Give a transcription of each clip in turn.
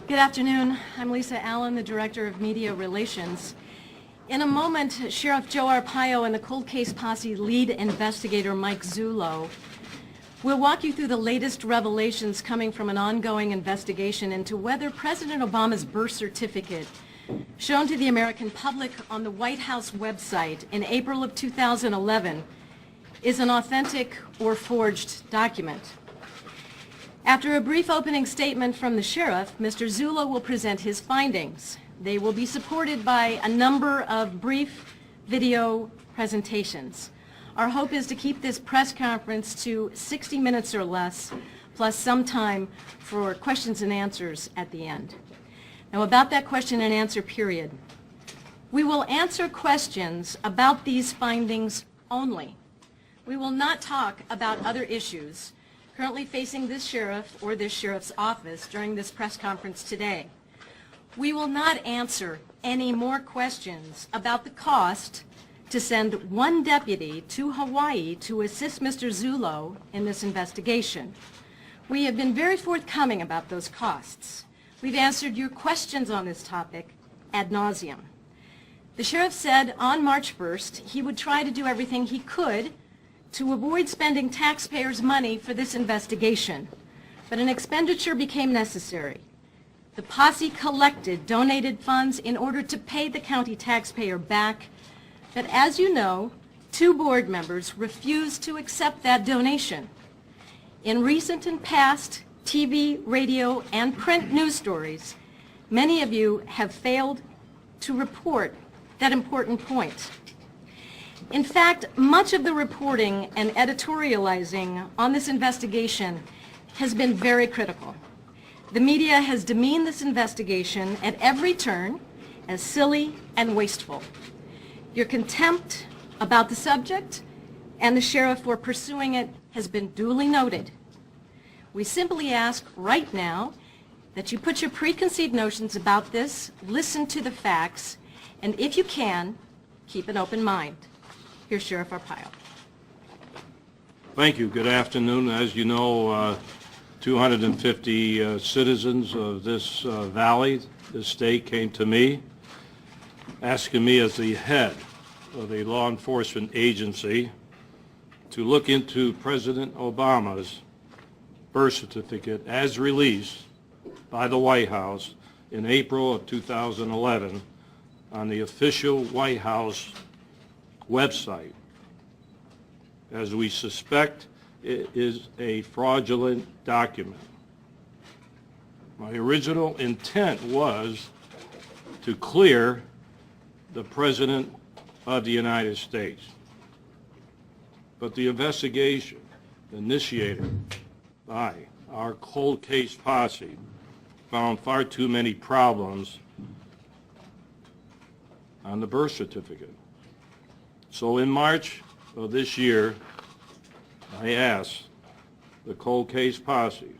Good afternoon. I'm Lisa Allen, the Director of Media Relations. In a moment, Sheriff Joe Arpaio and the cold case posse lead investigator Mike Zullo will walk you through the latest revelations coming from an ongoing investigation into whether President Obama's birth certificate shown to the American public on the White House website in April of 2011 is an authentic or forged document. After a brief opening statement from the sheriff, Mr. Zullo will present his findings. They will be supported by a number of brief video presentations. Our hope is to keep this press conference to 60 minutes or less, plus some time for questions and answers at the end. Now, about that question and answer period, we will answer questions about these findings only. We will not talk about other issues currently facing this sheriff or this sheriff's office during this press conference today. We will not answer any more questions about the cost to send one deputy to Hawaii to assist Mr. Zullo in this investigation. We have been very forthcoming about those costs. We've answered your questions on this topic ad nauseum. The sheriff said on March 1st he would try to do everything he could to avoid spending taxpayers' money for this investigation, but an expenditure became necessary. The posse collected donated funds in order to pay the county taxpayer back, but as you know, 2 board members refused to accept that donation. In recent and past TV, radio, and print news stories, many of you have failed to report that important point. In fact, much of the reporting and editorializing on this investigation has been very critical. The media has demeaned this investigation at every turn as silly and wasteful. Your contempt about the subject and the sheriff for pursuing it has been duly noted. We simply ask right now that you put your preconceived notions about this, listen to the facts, and if you can, keep an open mind. Here's Sheriff Arpaio. Thank you. Good afternoon. As you know, 250 citizens of this valley, this state, came to me asking me as the head of a law enforcement agency to look into President Obama's birth certificate as released by the White House in April of 2011 on the official White House website, as we suspect it is a fraudulent document. My original intent was to clear the President of the United States, but the investigation initiated by our cold case posse found far too many problems on the birth certificate. So in March of this year, I asked the cold case posse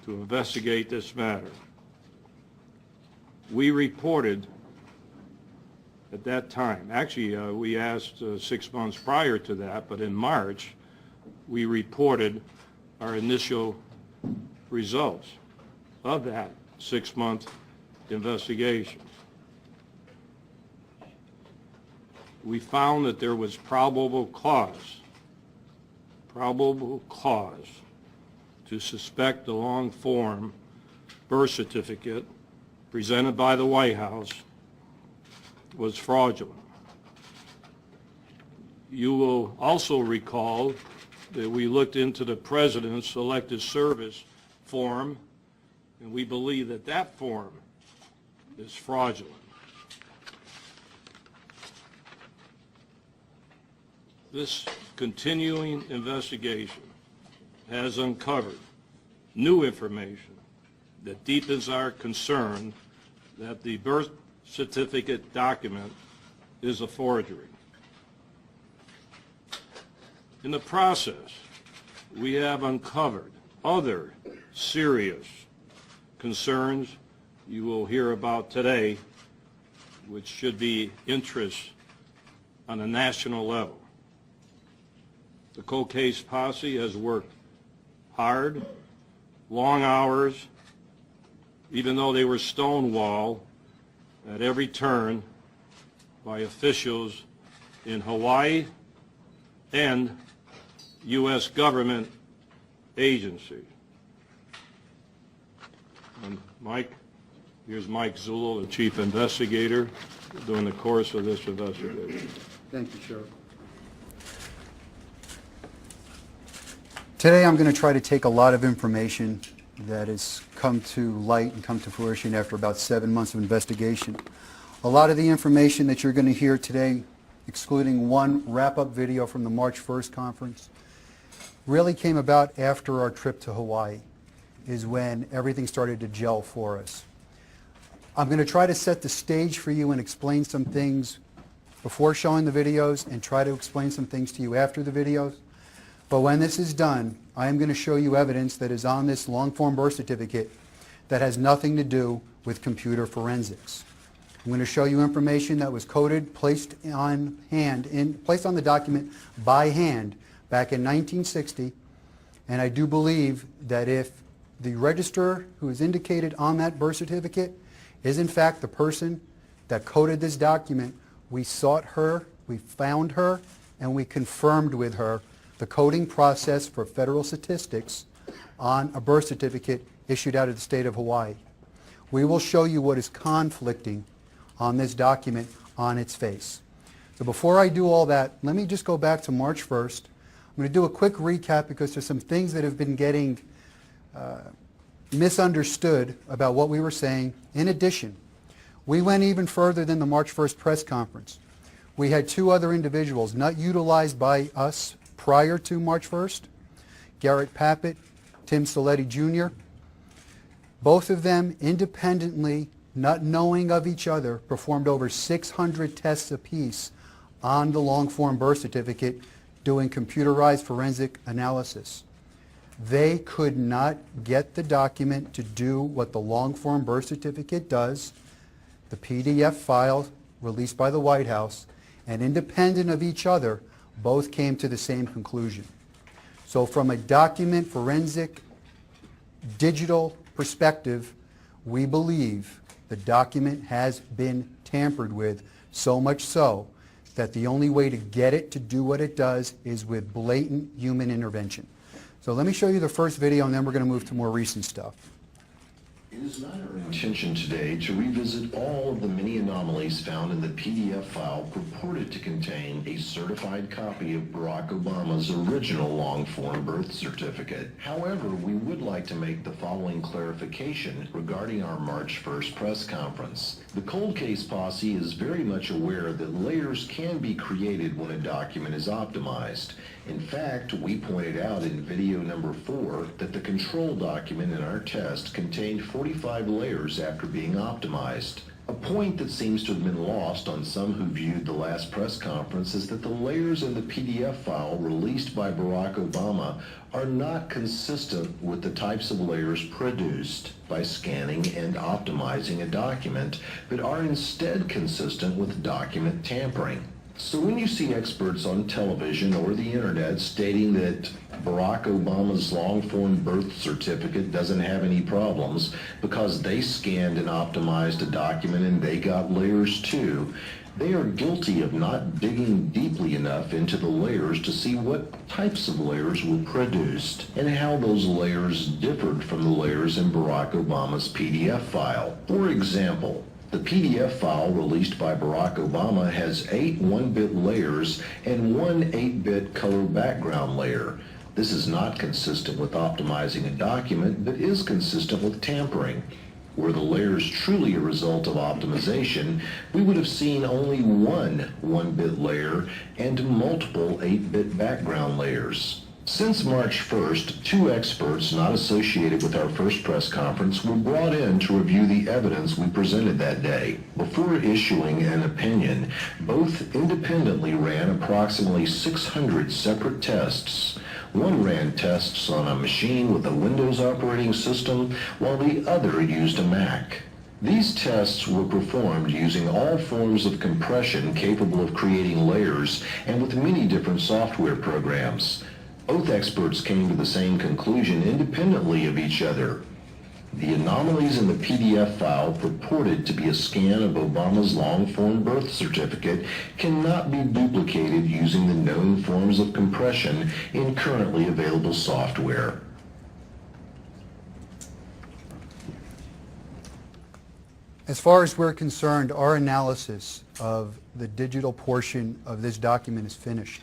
to investigate this matter. We reported at that time, actually we asked 6 months prior to that, but in March we reported our initial results of that 6-month investigation. We found that there was probable cause to suspect the long-form birth certificate presented by the White House was fraudulent. You will also recall that we looked into the President's Elected Service form, and we believe that that form is fraudulent. This continuing investigation has uncovered new information that deepens our concern that the birth certificate document is a forgery. In the process, we have uncovered other serious concerns you will hear about today, which should be interest on a national level. The cold case posse has worked hard, long hours, even though they were stonewalled at every turn by officials in Hawaii and U.S. government agencies. And Mike, here's Mike Zullo, the chief investigator, during the course of this investigation. Thank you, Sheriff. Today I'm going to try to take a lot of information that has come to light and come to fruition after about 7 months of investigation. A lot of the information that you're going to hear today, excluding one wrap-up video from the March 1st conference, really came about after our trip to Hawaii, is when everything started to gel for us. I'm going to try to set the stage for you and explain some things before showing the videos and try to explain some things to you after the videos. But when this is done, I am going to show you evidence that is on this long-form birth certificate that has nothing to do with computer forensics. I'm going to show you information that was coded, placed on the document by hand back in 1960, and I do believe that if the registrar who is indicated on that birth certificate is in fact the person that coded this document, we sought her, we found her, and we confirmed with her the coding process for federal statistics on a birth certificate issued out of the state of Hawaii. We will show you what is conflicting on this document on its face. So before I do all that, let me just go back to March 1st. I'm going to do a quick recap because there's some things that have been getting misunderstood about what we were saying. In addition, we went even further than the March 1st press conference. We had two other individuals not utilized by us prior to March 1st, Garrett Pappett, Tim Soletti Jr. Both of them independently, not knowing of each other, performed over 600 tests apiece on the long-form birth certificate doing computerized forensic analysis. They could not get the document to do what the long-form birth certificate does, the PDF file released by the White House, and independent of each other, both came to the same conclusion. So from a document forensic digital perspective, we believe the document has been tampered with, so much so that the only way to get it to do what it does is with blatant human intervention. So let me show you the first video and then we're going to move to more recent stuff. It is not our intention today to revisit all of the many anomalies found in the PDF file purported to contain a certified copy of Barack Obama's original long-form birth certificate. However, we would like to make the following clarification regarding our March 1st press conference. The cold case posse is very much aware that layers can be created when a document is optimized. In fact, we pointed out in video number 4 that the control document in our test contained 45 layers after being optimized. A point that seems to have been lost on some who viewed the last press conference is that the layers in the PDF file released by Barack Obama are not consistent with the types of layers produced by scanning and optimizing a document, but are instead consistent with document tampering. So when you see experts on television or the internet stating that Barack Obama's long-form birth certificate doesn't have any problems because they scanned and optimized a document and they got layers too, they are guilty of not digging deeply enough into the layers to see what types of layers were produced and how those layers differed from the layers in Barack Obama's PDF file. For example, the PDF file released by Barack Obama has 8 1-bit layers and 1 8-bit color background layer. This is not consistent with optimizing a document, but is consistent with tampering. Were the layers truly a result of optimization, we would have seen only 1 1-bit layer and multiple 8-bit background layers. Since March 1st, 2 experts not associated with our first press conference were brought in to review the evidence we presented that day. Before issuing an opinion, both independently ran approximately 600 separate tests. One ran tests on a machine with a Windows operating system, while the other used a Mac. These tests were performed using all forms of compression capable of creating layers and with many different software programs. Both experts came to the same conclusion independently of each other. The anomalies in the PDF file purported to be a scan of Obama's long-form birth certificate cannot be duplicated using the known forms of compression in currently available software. As far as we're concerned, our analysis of the digital portion of this document is finished.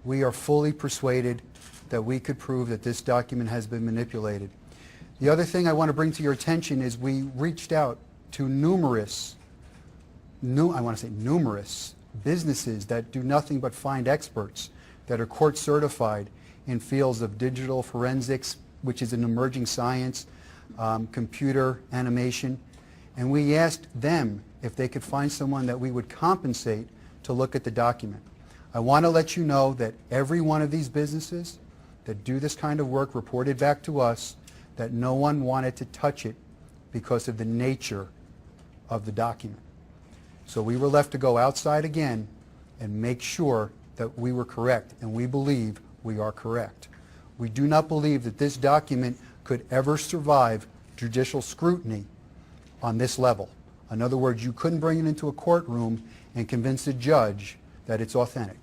We are fully persuaded that we could prove that this document has been manipulated. The other thing I want to bring to your attention is we reached out to numerous businesses that do nothing but find experts that are court certified in fields of digital forensics, which is an emerging science, computer animation, and we asked them if they could find someone that we would compensate to look at the document. I want to let you know that every one of these businesses that do this kind of work reported back to us that no one wanted to touch it because of the nature of the document. So we were left to go outside again and make sure that we were correct, and we believe we are correct. We do not believe that this document could ever survive judicial scrutiny on this level. In other words, you couldn't bring it into a courtroom and convince a judge that it's authentic.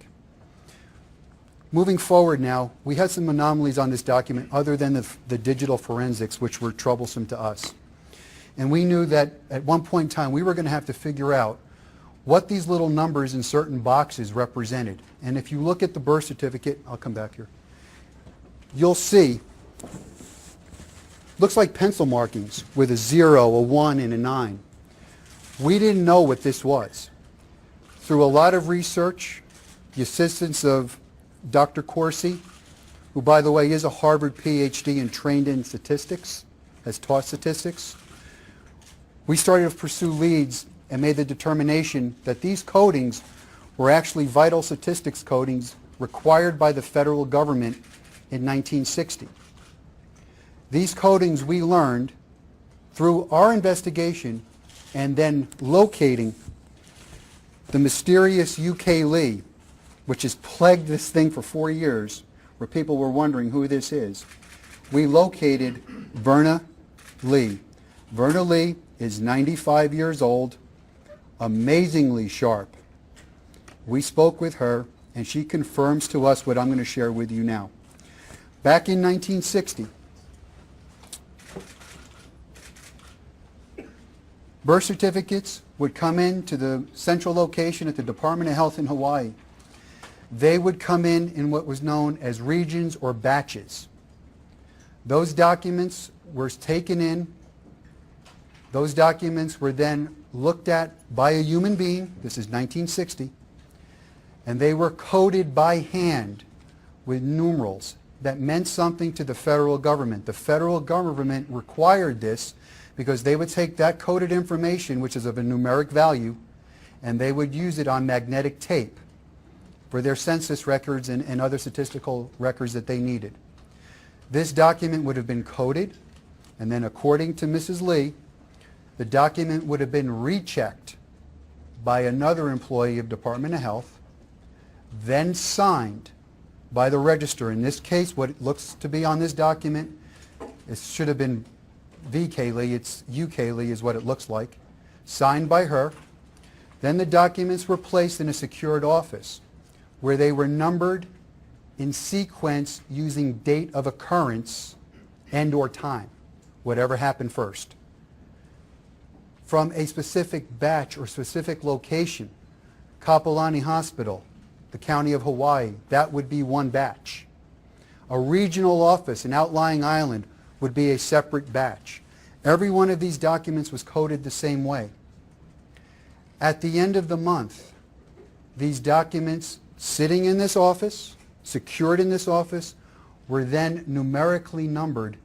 Moving forward now, we had some anomalies on this document other than the digital forensics, which were troublesome to us. And we knew that at one point in time we were going to have to figure out what these little numbers in certain boxes represented. And if you look at the birth certificate, I'll come back here, you'll see, looks like pencil markings with a 0, a 1, and a 9. We didn't know what this was. Through a lot of research, the assistance of Dr. Corsi, who, by the way, is a Harvard PhD and trained in statistics, has taught statistics, we started to pursue leads and made the determination that these codings were actually vital statistics codings required by the federal government in 1960. These codings we learned through our investigation and then locating the mysterious UK Lee, which has plagued this thing for 4 years, where people were wondering who this is. We located Verna Lee. Verna Lee is 95 years old, amazingly sharp. We spoke with her, and she confirms to us what I'm going to share with you now. Back in 1960, birth certificates would come in to the central location at the Department of Health in Hawaii. They would come in what was known as regions or batches. Those documents were taken in. Those documents were then looked at by a human being. This is 1960. And they were coded by hand with numerals that meant something to the federal government. The federal government required this because they would take that coded information, which is of a numeric value, and they would use it on magnetic tape for their census records and other statistical records that they needed. This document would have been coded, and then according to Mrs. Lee, the document would have been rechecked by another employee of Department of Health, then signed by the register. In this case, what it looks to be on this document, it should have been VK Lee, it's UK Lee is what it looks like, signed by her. Then the documents were placed in a secured office where they were numbered in sequence using date of occurrence and or time, whatever happened first. From a specific batch or specific location, Kapolani Hospital, the county of Hawaii, that would be one batch. A regional office, an outlying island, would be a separate batch. Every one of these documents was coded the same way. At the end of the month, these documents sitting in this office, secured in this office, were then numerically numbered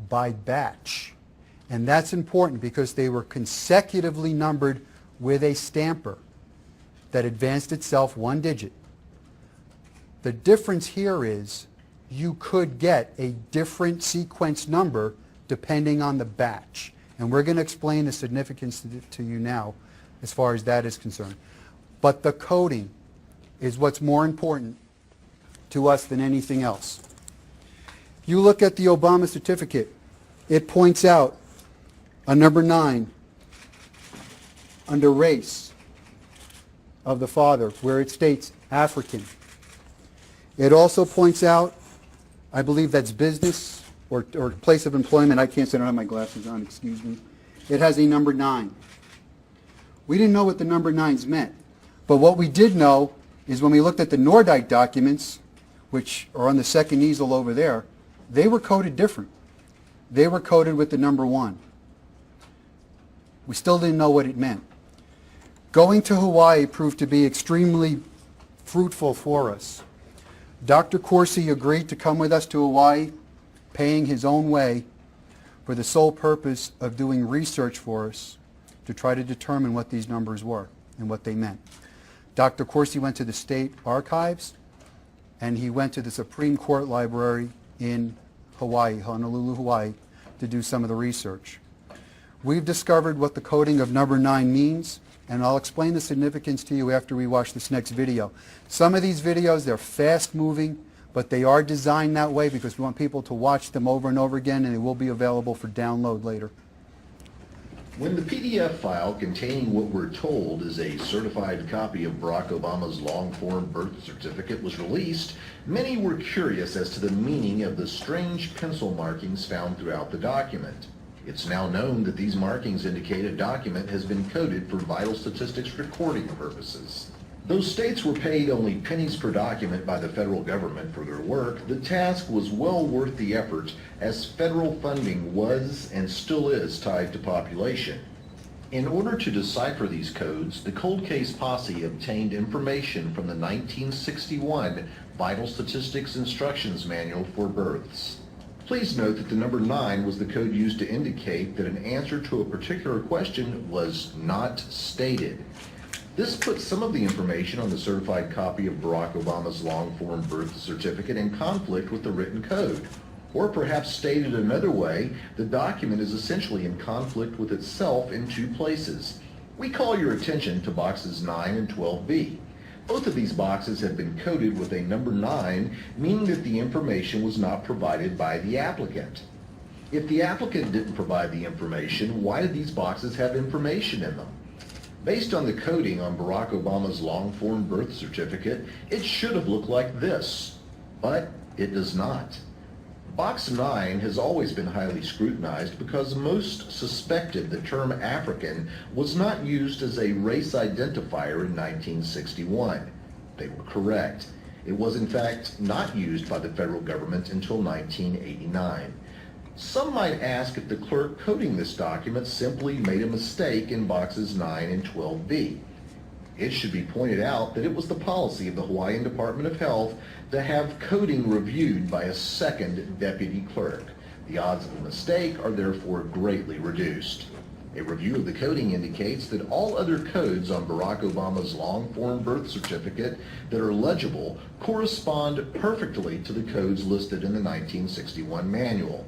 by batch. And that's important because they were consecutively numbered with a stamper that advanced itself one digit. The difference here is you could get a different sequence number depending on the batch. And we're going to explain the significance to you now as far as that is concerned. But the coding is what's more important to us than anything else. You look at the Obama certificate, It points out on number 9, under race of the father, where it states African. It also points out, I believe that's business or place of employment. I can't say, I don't have my glasses on, excuse me. It has a number 9. We didn't know what the number 9s meant. But what we did know is when we looked at the Nordyke documents, which are on the second easel over there, they were coded different. They were coded with the number 1. We still didn't know what it meant. Going to Hawaii proved to be extremely fruitful for us. Dr. Corsi agreed to come with us to Hawaii, paying his own way, for the sole purpose of doing research for us to try to determine what these numbers were and what they meant. Dr. Corsi went to the state archives, and he went to the Supreme Court Library in Hawaii, Honolulu, Hawaii, to do some of the research. We've discovered what the coding of number 9 means, and I'll explain the significance to you after we watch this next video. Some of these videos, they're fast-moving, but they are designed that way because we want people to watch them over and over again, and they will be available for download later. When the PDF file containing what we're told is a certified copy of Barack Obama's long-form birth certificate was released, many were curious as to the meaning of the strange pencil markings found throughout the document. It's now known that these markings indicate a document has been coded for vital statistics recording purposes. Though states were paid only pennies per document by the federal government for their work, the task was well worth the effort, as federal funding was and still is tied to population. In order to decipher these codes, the cold case posse obtained information from the 1961 Vital Statistics Instructions Manual for Births. Please note that the number 9 was the code used to indicate that an answer to a particular question was not stated. This puts some of the information on the certified copy of Barack Obama's long-form birth certificate in conflict with the written code. Or perhaps stated another way, the document is essentially in conflict with itself in 2 places. We call your attention to boxes 9 and 12B. Both of these boxes have been coded with a number 9, meaning that the information was not provided by the applicant. If the applicant didn't provide the information, why did these boxes have information in them? Based on the coding on Barack Obama's long-form birth certificate, it should have looked like this, but it does not. Box 9 has always been highly scrutinized because most suspected the term African was not used as a race identifier in 1961. They were correct. It was in fact not used by the federal government until 1989. Some might ask if the clerk coding this document simply made a mistake in boxes 9 and 12B. It should be pointed out that it was the policy of the Hawaiian Department of Health to have coding reviewed by a second deputy clerk. The odds of a mistake are therefore greatly reduced. A review of the coding indicates that all other codes on Barack Obama's long-form birth certificate that are legible correspond perfectly to the codes listed in the 1961 manual.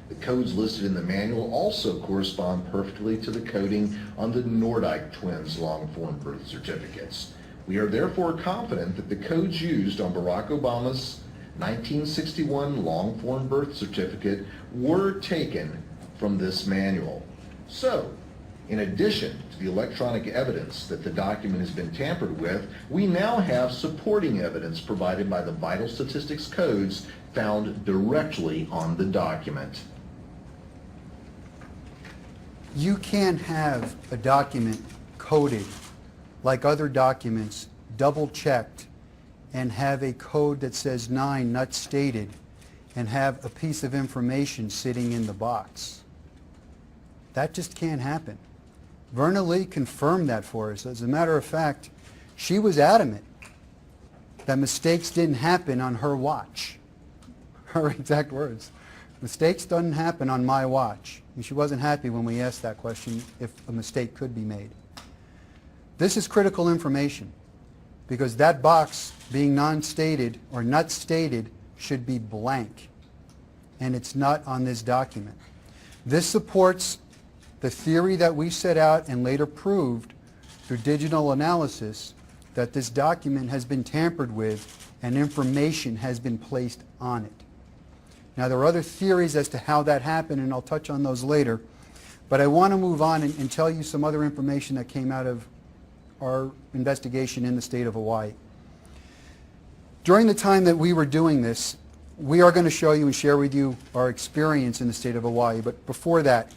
The codes listed in the manual also correspond perfectly to the coding on the Nordyke twins' long-form birth certificates. We are therefore confident that the codes used on Barack Obama's 1961 long-form birth certificate were taken from this manual. So, in addition to the electronic evidence that the document has been tampered with, we now have supporting evidence provided by the vital statistics codes found directly on the document. You can't have a document coded like other documents, double-checked, and have a code that says 9 not stated, and have a piece of information sitting in the box. That just can't happen. Verna Lee confirmed that for us. As a matter of fact, she was adamant that mistakes didn't happen on her watch. Her exact words. Mistakes doesn't happen on my watch. And she wasn't happy when we asked that question if a mistake could be made. This is critical information because that box being non-stated or not stated should be blank, and it's not on this document. This supports the theory that we set out and later proved through digital analysis that this document has been tampered with and information has been placed on it. Now, there are other theories as to how that happened, and I'll touch on those later. But I want to move on and tell you some other information that came out of our investigation in the state of Hawaii. During the time that we were doing this, we are going to show you and share with you our experience in the state of Hawaii. But before that,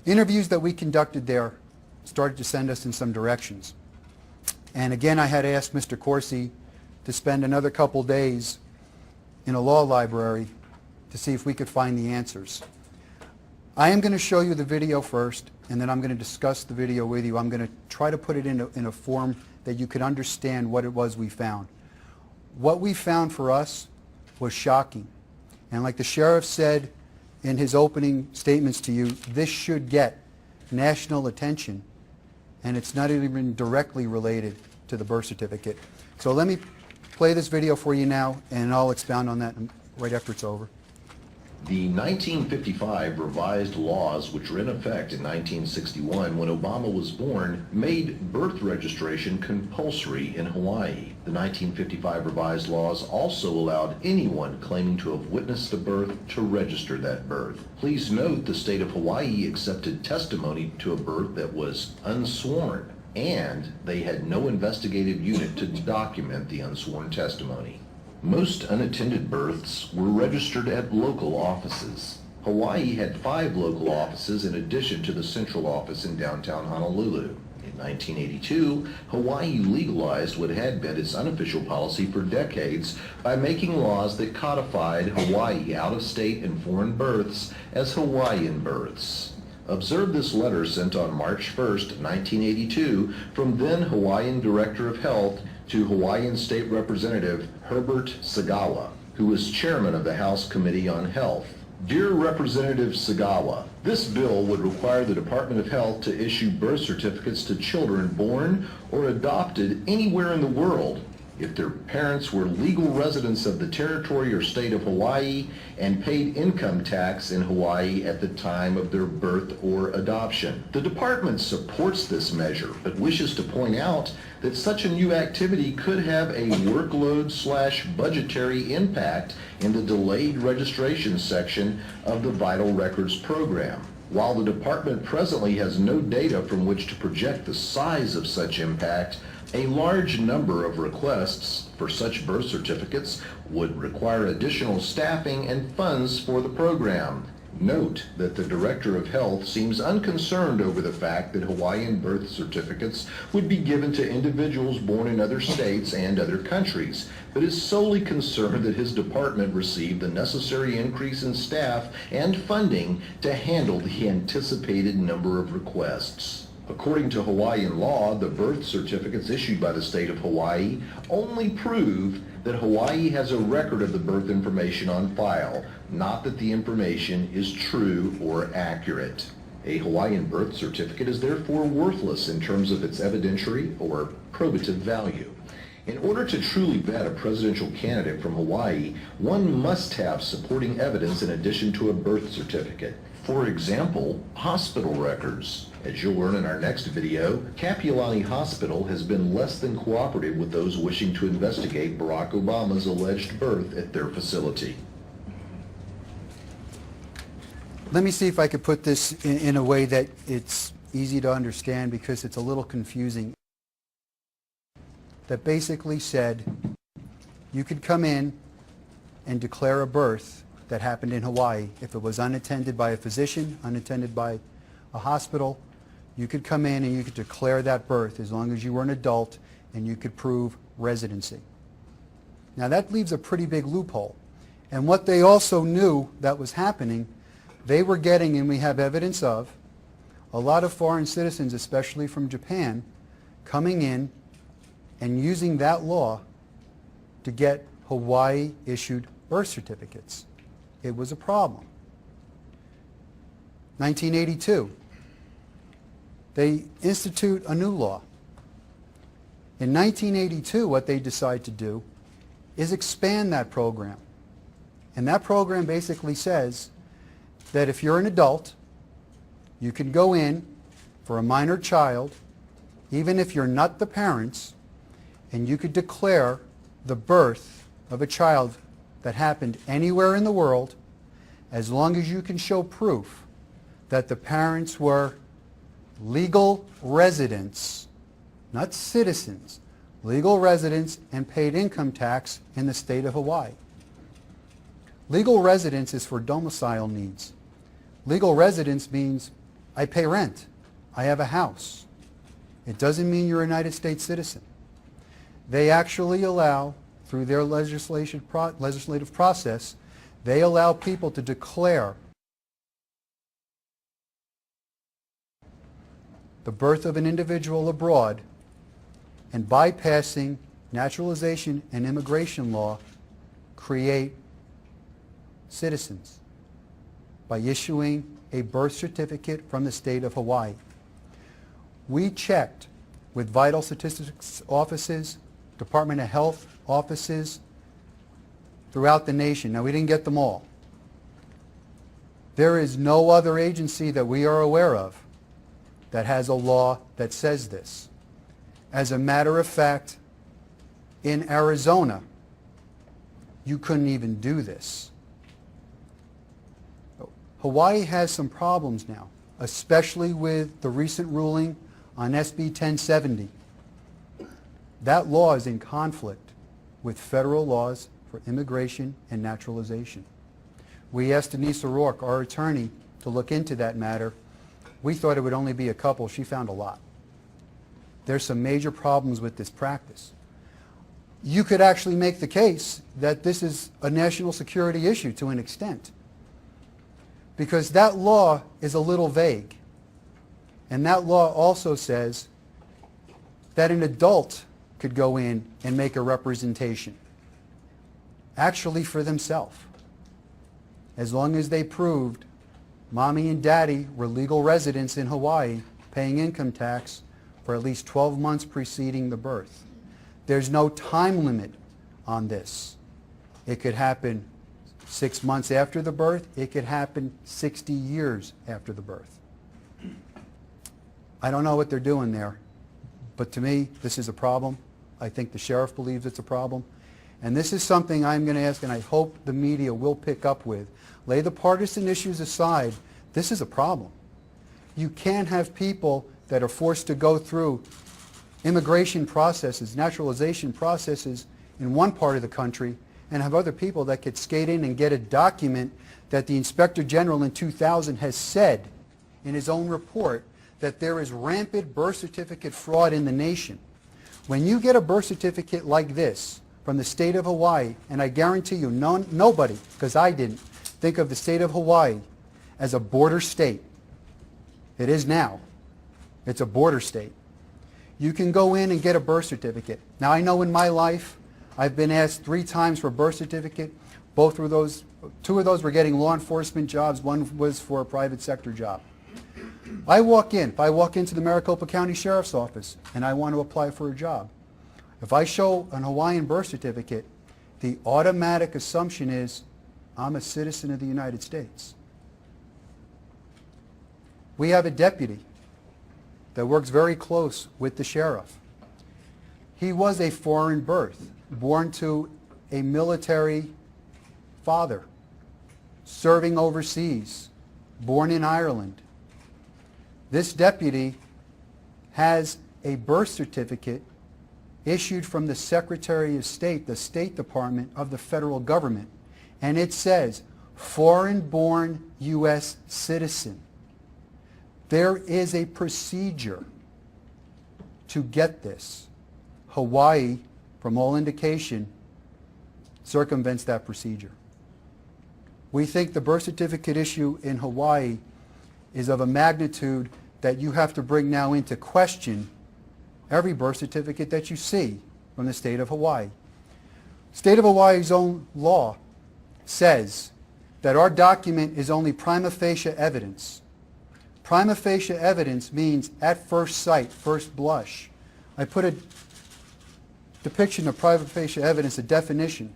interviews that we conducted there started to send us in some directions. And again, I had asked Mr. Corsi to spend another couple days in a law library to see if we could find the answers. I am going to show you the video first, and then I'm going to discuss the video with you. I'm going to try to put it in a form that you could understand what it was we found. What we found for us was shocking. And like the sheriff said in his opening statements to you, this should get national attention, and it's not even directly related to the birth certificate. So let me play this video for you now, and I'll expound on that right after it's over. The 1955 revised laws, which were in effect in 1961 when Obama was born, made birth registration compulsory in Hawaii. The 1955 revised laws also allowed anyone claiming to have witnessed a birth to register that birth. Please note the state of Hawaii accepted testimony to a birth that was unsworn, and they had no investigative unit to document the unsworn testimony. Most unattended births were registered at local offices. Hawaii had 5 local offices in addition to the central office in downtown Honolulu. In 1982, Hawaii legalized what had been its unofficial policy for decades by making laws that codified Hawaii out-of-state and foreign births as Hawaiian births. Observe this letter sent on March 1st, 1982, from then Hawaiian Director of Health to Hawaiian State Representative Herbert Sagawa, who was chairman of the House Committee on Health. Dear Representative Sagawa, this bill would require the Department of Health to issue birth certificates to children born or adopted anywhere in the world if their parents were legal residents of the territory or state of Hawaii and paid income tax in Hawaii at the time of their birth or adoption. The department supports this measure, but wishes to point out that such a new activity could have a workload/budgetary impact in the delayed registration section of the Vital Records program. While the department presently has no data from which to project the size of such impact, a large number of requests for such birth certificates would require additional staffing and funds for the program. Note that the Director of Health seems unconcerned over the fact that Hawaiian birth certificates would be given to individuals born in other states and other countries, but is solely concerned that his department receive the necessary increase in staff and funding to handle the anticipated number of requests. According to Hawaiian law, the birth certificates issued by the state of Hawaii only prove that Hawaii has a record of the birth information on file, not that the information is true or accurate. A Hawaiian birth certificate is therefore worthless in terms of its evidentiary or probative value. In order to truly vet a presidential candidate from Hawaii, one must have supporting evidence in addition to a birth certificate. For example, hospital records. As you'll learn in our next video, Kapiolani Hospital has been less than cooperative with those wishing to investigate Barack Obama's alleged birth at their facility. Let me see if I could put this in a way that it's easy to understand, because it's a little confusing. That basically said you could come in and declare a birth that happened in Hawaii. If it was unattended by a physician, unattended by a hospital, you could come in and you could declare that birth as long as you were an adult and you could prove residency. Now that leaves a pretty big loophole. And what they also knew that was happening, they were getting, and we have evidence of, a lot of foreign citizens, especially from Japan, coming in and using that law to get Hawaii-issued birth certificates. It was a problem. 1982, they institute a new law. In 1982, what they decide to do is expand that program. And that program basically says that if you're an adult, you can go in for a minor child, even if you're not the parents, and you could declare the birth of a child that happened anywhere in the world, as long as you can show proof that the parents were legal residents, not citizens, legal residents and paid income tax in the state of Hawaii. Legal residence is for domicile needs. Legal residence means I pay rent, I have a house. It doesn't mean you're a United States citizen. They actually allow, through their legislative process, they allow people to declare the birth of an individual abroad and, bypassing naturalization and immigration law, create citizens by issuing a birth certificate from the state of Hawaii. We checked with vital statistics offices, Department of Health offices throughout the nation. Now, we didn't get them all. There is no other agency that we are aware of that has a law that says this. As a matter of fact, in Arizona, you couldn't even do this. Hawaii has some problems now, especially with the recent ruling on SB 1070. That law is in conflict with federal laws for immigration and naturalization. We asked Denise O'Rourke, our attorney, to look into that matter. We thought it would only be a couple. She found a lot. There's some major problems with this practice. You could actually make the case that this is a national security issue to an extent, because that law is a little vague. And that law also says that an adult could go in and make a representation, actually for themselves, as long as they proved mommy and daddy were legal residents in Hawaii paying income tax for at least 12 months preceding the birth. There's no time limit on this. It could happen 6 months after the birth. It could happen 60 years after the birth. I don't know what they're doing there, but to me, this is a problem. I think the sheriff believes it's a problem. And this is something I'm going to ask, and I hope the media will pick up with. Lay the partisan issues aside. This is a problem. You can't have people that are forced to go through immigration processes, naturalization processes in one part of the country, and have other people that could skate in and get a document that the Inspector General in 2000 has said in his own report that there is rampant birth certificate fraud in the nation. When you get a birth certificate like this from the state of Hawaii, and I guarantee you nobody, because I didn't, think of the state of Hawaii as a border state. It is now. It's a border state. You can go in and get a birth certificate. Now, I know in my life I've been asked 3 times for a birth certificate. Two of those were getting law enforcement jobs. One was for a private sector job. If I walk into the Maricopa County Sheriff's Office and I want to apply for a job, if I show an Hawaiian birth certificate, the automatic assumption is I'm a citizen of the United States. We have a deputy that works very close with the sheriff. He was a foreign birth, born to a military father, serving overseas, born in Ireland. This deputy has a birth certificate issued from the Secretary of State, the State Department of the federal government, and it says, foreign-born U.S. citizen. There is a procedure to get this. Hawaii, from all indication, circumvents that procedure. We think the birth certificate issue in Hawaii is of a magnitude that you have to bring now into question every birth certificate that you see from the state of Hawaii. State of Hawaii's own law says that our document is only prima facie evidence. Prima facie evidence means at first sight, first blush. I put a depiction of prima facie evidence, a definition.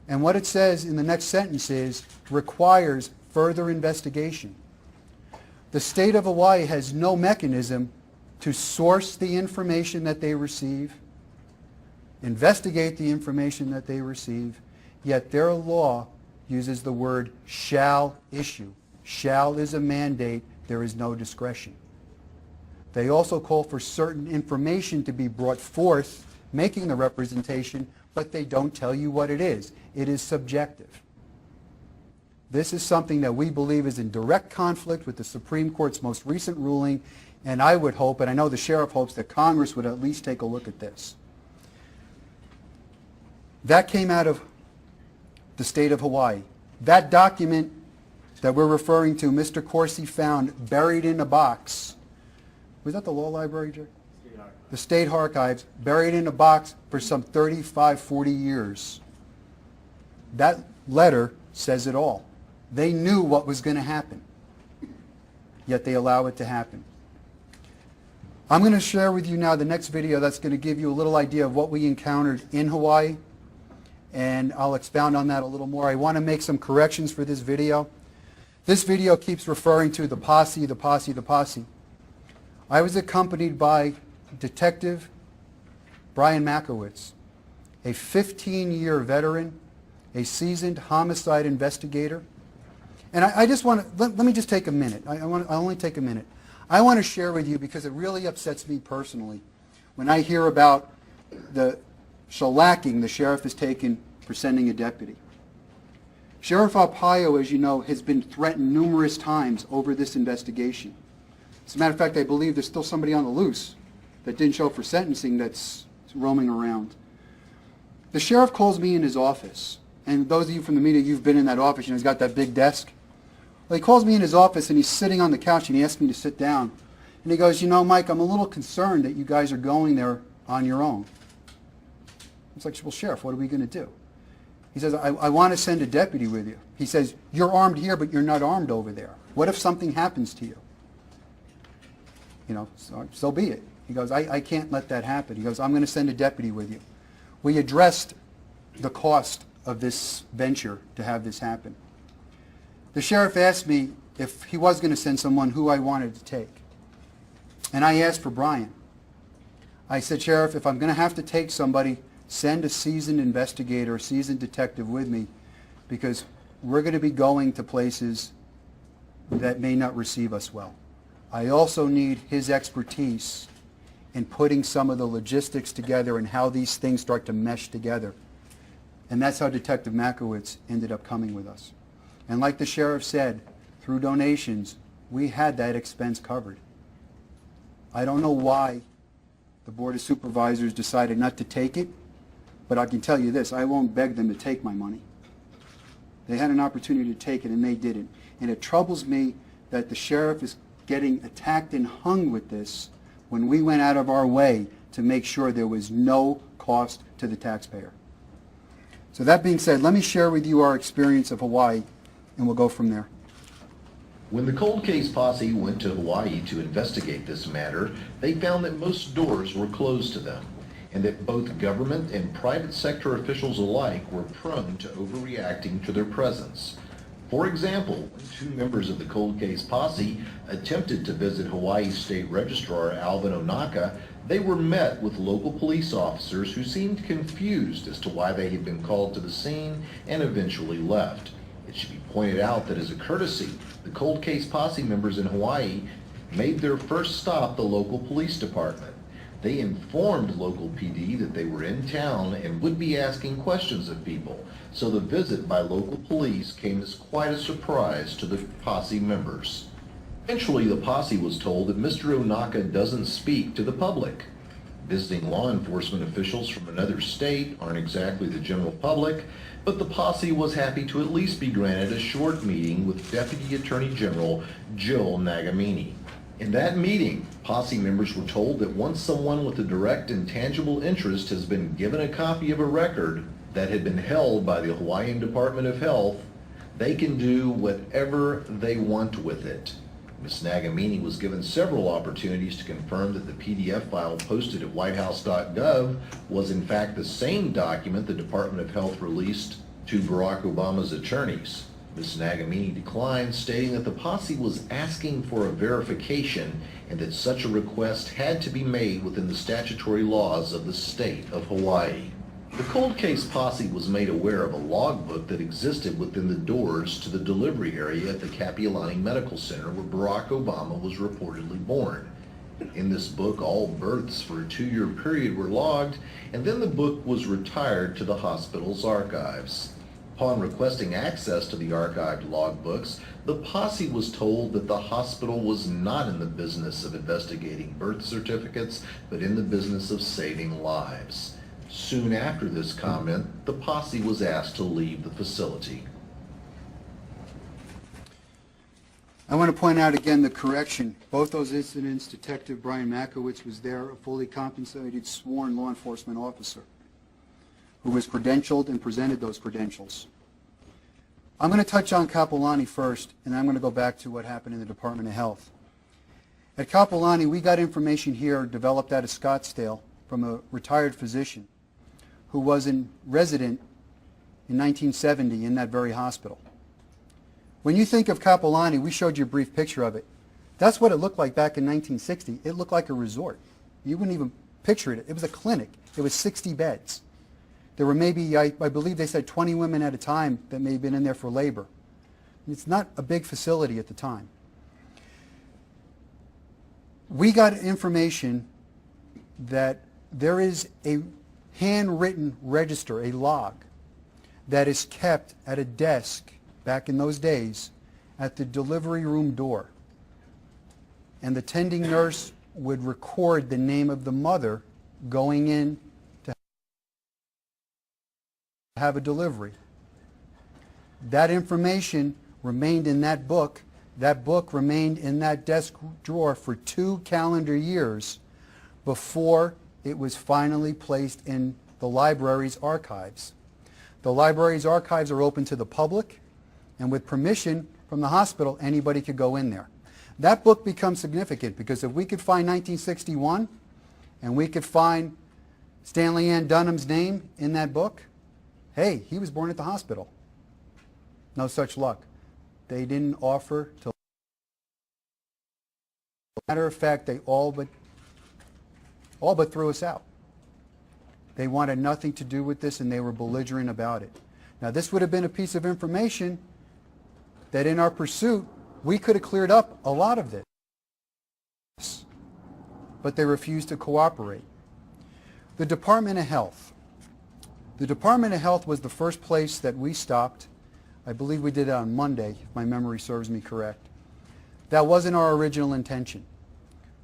And what it says in the next sentence is, requires further investigation. The state of Hawaii has no mechanism to source the information that they receive. investigate the information that they receive, yet their law uses the word shall issue. Shall is a mandate, there is no discretion. They also call for certain information to be brought forth, making the representation, but they don't tell you what it is. It is subjective. This is something that we believe is in direct conflict with the Supreme Court's most recent ruling, and I would hope, and I know the sheriff hopes, that Congress would at least take a look at this. That came out of the state of Hawaii. That document that we're referring to, Mr. Corsi found buried in a box. Was that the law library, Jerry? The state archives, buried in a box for some 35, 40 years. That letter says it all. They knew what was going to happen, yet they allow it to happen. I'm going to share with you now the next video that's going to give you a little idea of what we encountered in Hawaii, and I'll expound on that a little more. I want to make some corrections for this video. This video keeps referring to the posse, the posse, the posse. I was accompanied by Detective Brian Makowitz, a 15-year veteran, a seasoned homicide investigator. And I just want to, let me just take a minute. I only take a minute. I want to share with you, because it really upsets me personally when I hear about the shellacking the sheriff has taken for sending a deputy. Sheriff Arpaio, as you know, has been threatened numerous times over this investigation. As a matter of fact, I believe there's still somebody on the loose that didn't show up for sentencing that's roaming around. The sheriff calls me in his office, and those of you from the media, you've been in that office, he's got that big desk. Well, he calls me in his office, and he's sitting on the couch, and he asks me to sit down. And he goes, Mike, I'm a little concerned that you guys are going there on your own. It's like, well, Sheriff, what are we going to do? He says, I want to send a deputy with you. He says, you're armed here, but you're not armed over there. What if something happens to you? So be it. He goes, I can't let that happen. He goes, I'm going to send a deputy with you. We addressed the cost of this venture to have this happen. The sheriff asked me if he was going to send someone, who I wanted to take. And I asked for Brian. I said, Sheriff, if I'm going to have to take somebody, send a seasoned investigator, a seasoned detective with me, because we're going to be going to places that may not receive us well. I also need his expertise in putting some of the logistics together and how these things start to mesh together. And that's how Detective Makowitz ended up coming with us. And like the sheriff said, through donations, we had that expense covered. I don't know why the Board of Supervisors decided not to take it, but I can tell you this, I won't beg them to take my money. They had an opportunity to take it, and they didn't. And it troubles me that the sheriff is getting attacked and hung with this when we went out of our way to make sure there was no cost to the taxpayer. So that being said, let me share with you our experience of Hawaii, and we'll go from there. When the cold case posse went to Hawaii to investigate this matter, they found that most doors were closed to them, and that both government and private sector officials alike were prone to overreacting to their presence. For example, when two members of the cold case posse attempted to visit Hawaii State Registrar Alvin Onaka, they were met with local police officers who seemed confused as to why they had been called to the scene and eventually left. It should be pointed out that as a courtesy, the cold case posse members in Hawaii made their first stop the local police department. They informed local PD that they were in town and would be asking questions of people, so the visit by local police came as quite a surprise to the posse members. Eventually, the posse was told that Mr. Onaka doesn't speak to the public. Visiting law enforcement officials from another state aren't exactly the general public, but the posse was happy to at least be granted a short meeting with Deputy Attorney General Jill Nagamini. In that meeting, posse members were told that once someone with a direct and tangible interest has been given a copy of a record that had been held by the Hawaiian Department of Health, they can do whatever they want with it. Ms. Nagamini was given several opportunities to confirm that the PDF file posted at whitehouse.gov was in fact the same document the Department of Health released to Barack Obama's attorneys. Ms. Nagamini declined, stating that the posse was asking for a verification and that such a request had to be made within the statutory laws of the state of Hawaii. The cold case posse was made aware of a logbook that existed within the doors to the delivery area at the Kapiolani Medical Center where Barack Obama was reportedly born. In this book, all births for a 2-year period were logged, and then the book was retired to the hospital's archives. Upon requesting access to the archived logbooks, the posse was told that the hospital was not in the business of investigating birth certificates, but in the business of saving lives. Soon after this comment, the posse was asked to leave the facility. I want to point out again the correction. Both those incidents, Detective Brian Makowitz was there, a fully compensated sworn law enforcement officer who was credentialed and presented those credentials. I'm going to touch on Kapiolani first, and I'm going to go back to what happened in the Department of Health. At Kapiolani, we got information here developed out of Scottsdale from a retired physician who was a resident in 1970 in that very hospital. When you think of Kapiolani, we showed you a brief picture of it. That's what it looked like back in 1960. It looked like a resort. You wouldn't even picture it. It was a clinic. It was 60 beds. There were maybe, I believe they said 20 women at a time that may have been in there for labor. It's not a big facility at the time. We got information that there is a handwritten register, a log, that is kept at a desk back in those days at the delivery room door. And the tending nurse would record the name of the mother going in to have a delivery. That information remained in that book. That book remained in that desk drawer for 2 calendar years before it was finally placed in the library's archives. The library's archives are open to the public, and with permission from the hospital, anybody could go in there. That book becomes significant because if we could find 1961 and we could find Stanley Ann Dunham's name in that book, hey, he was born at the hospital. No such luck. They didn't offer to. Matter of fact, they all but threw us out. They wanted nothing to do with this, and they were belligerent about it. Now, this would have been a piece of information that in our pursuit, we could have cleared up a lot of this. But they refused to cooperate. The Department of Health. The Department of Health was the first place that we stopped. I believe we did it on Monday, if my memory serves me correct. That wasn't our original intention.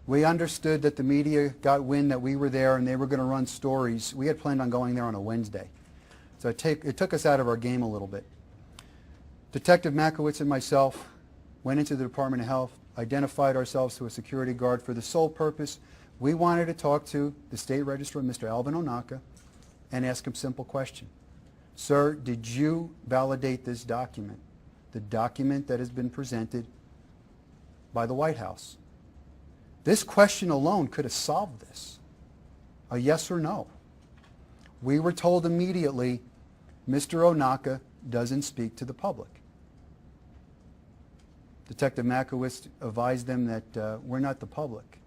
We understood that the media got wind that we were there and they were going to run stories. We had planned on going there on a Wednesday. So it took us out of our game a little bit. Detective Makowitz and myself went into the Department of Health, identified ourselves to a security guard for the sole purpose we wanted to talk to the state registrar, Mr. Alvin Onaka, and ask him a simple question. Sir, did you validate this document, the document that has been presented by the White House? This question alone could have solved this, a yes or no. We were told immediately, Mr. Onaka doesn't speak to the public. Detective Makowitz advised them that we're not the public.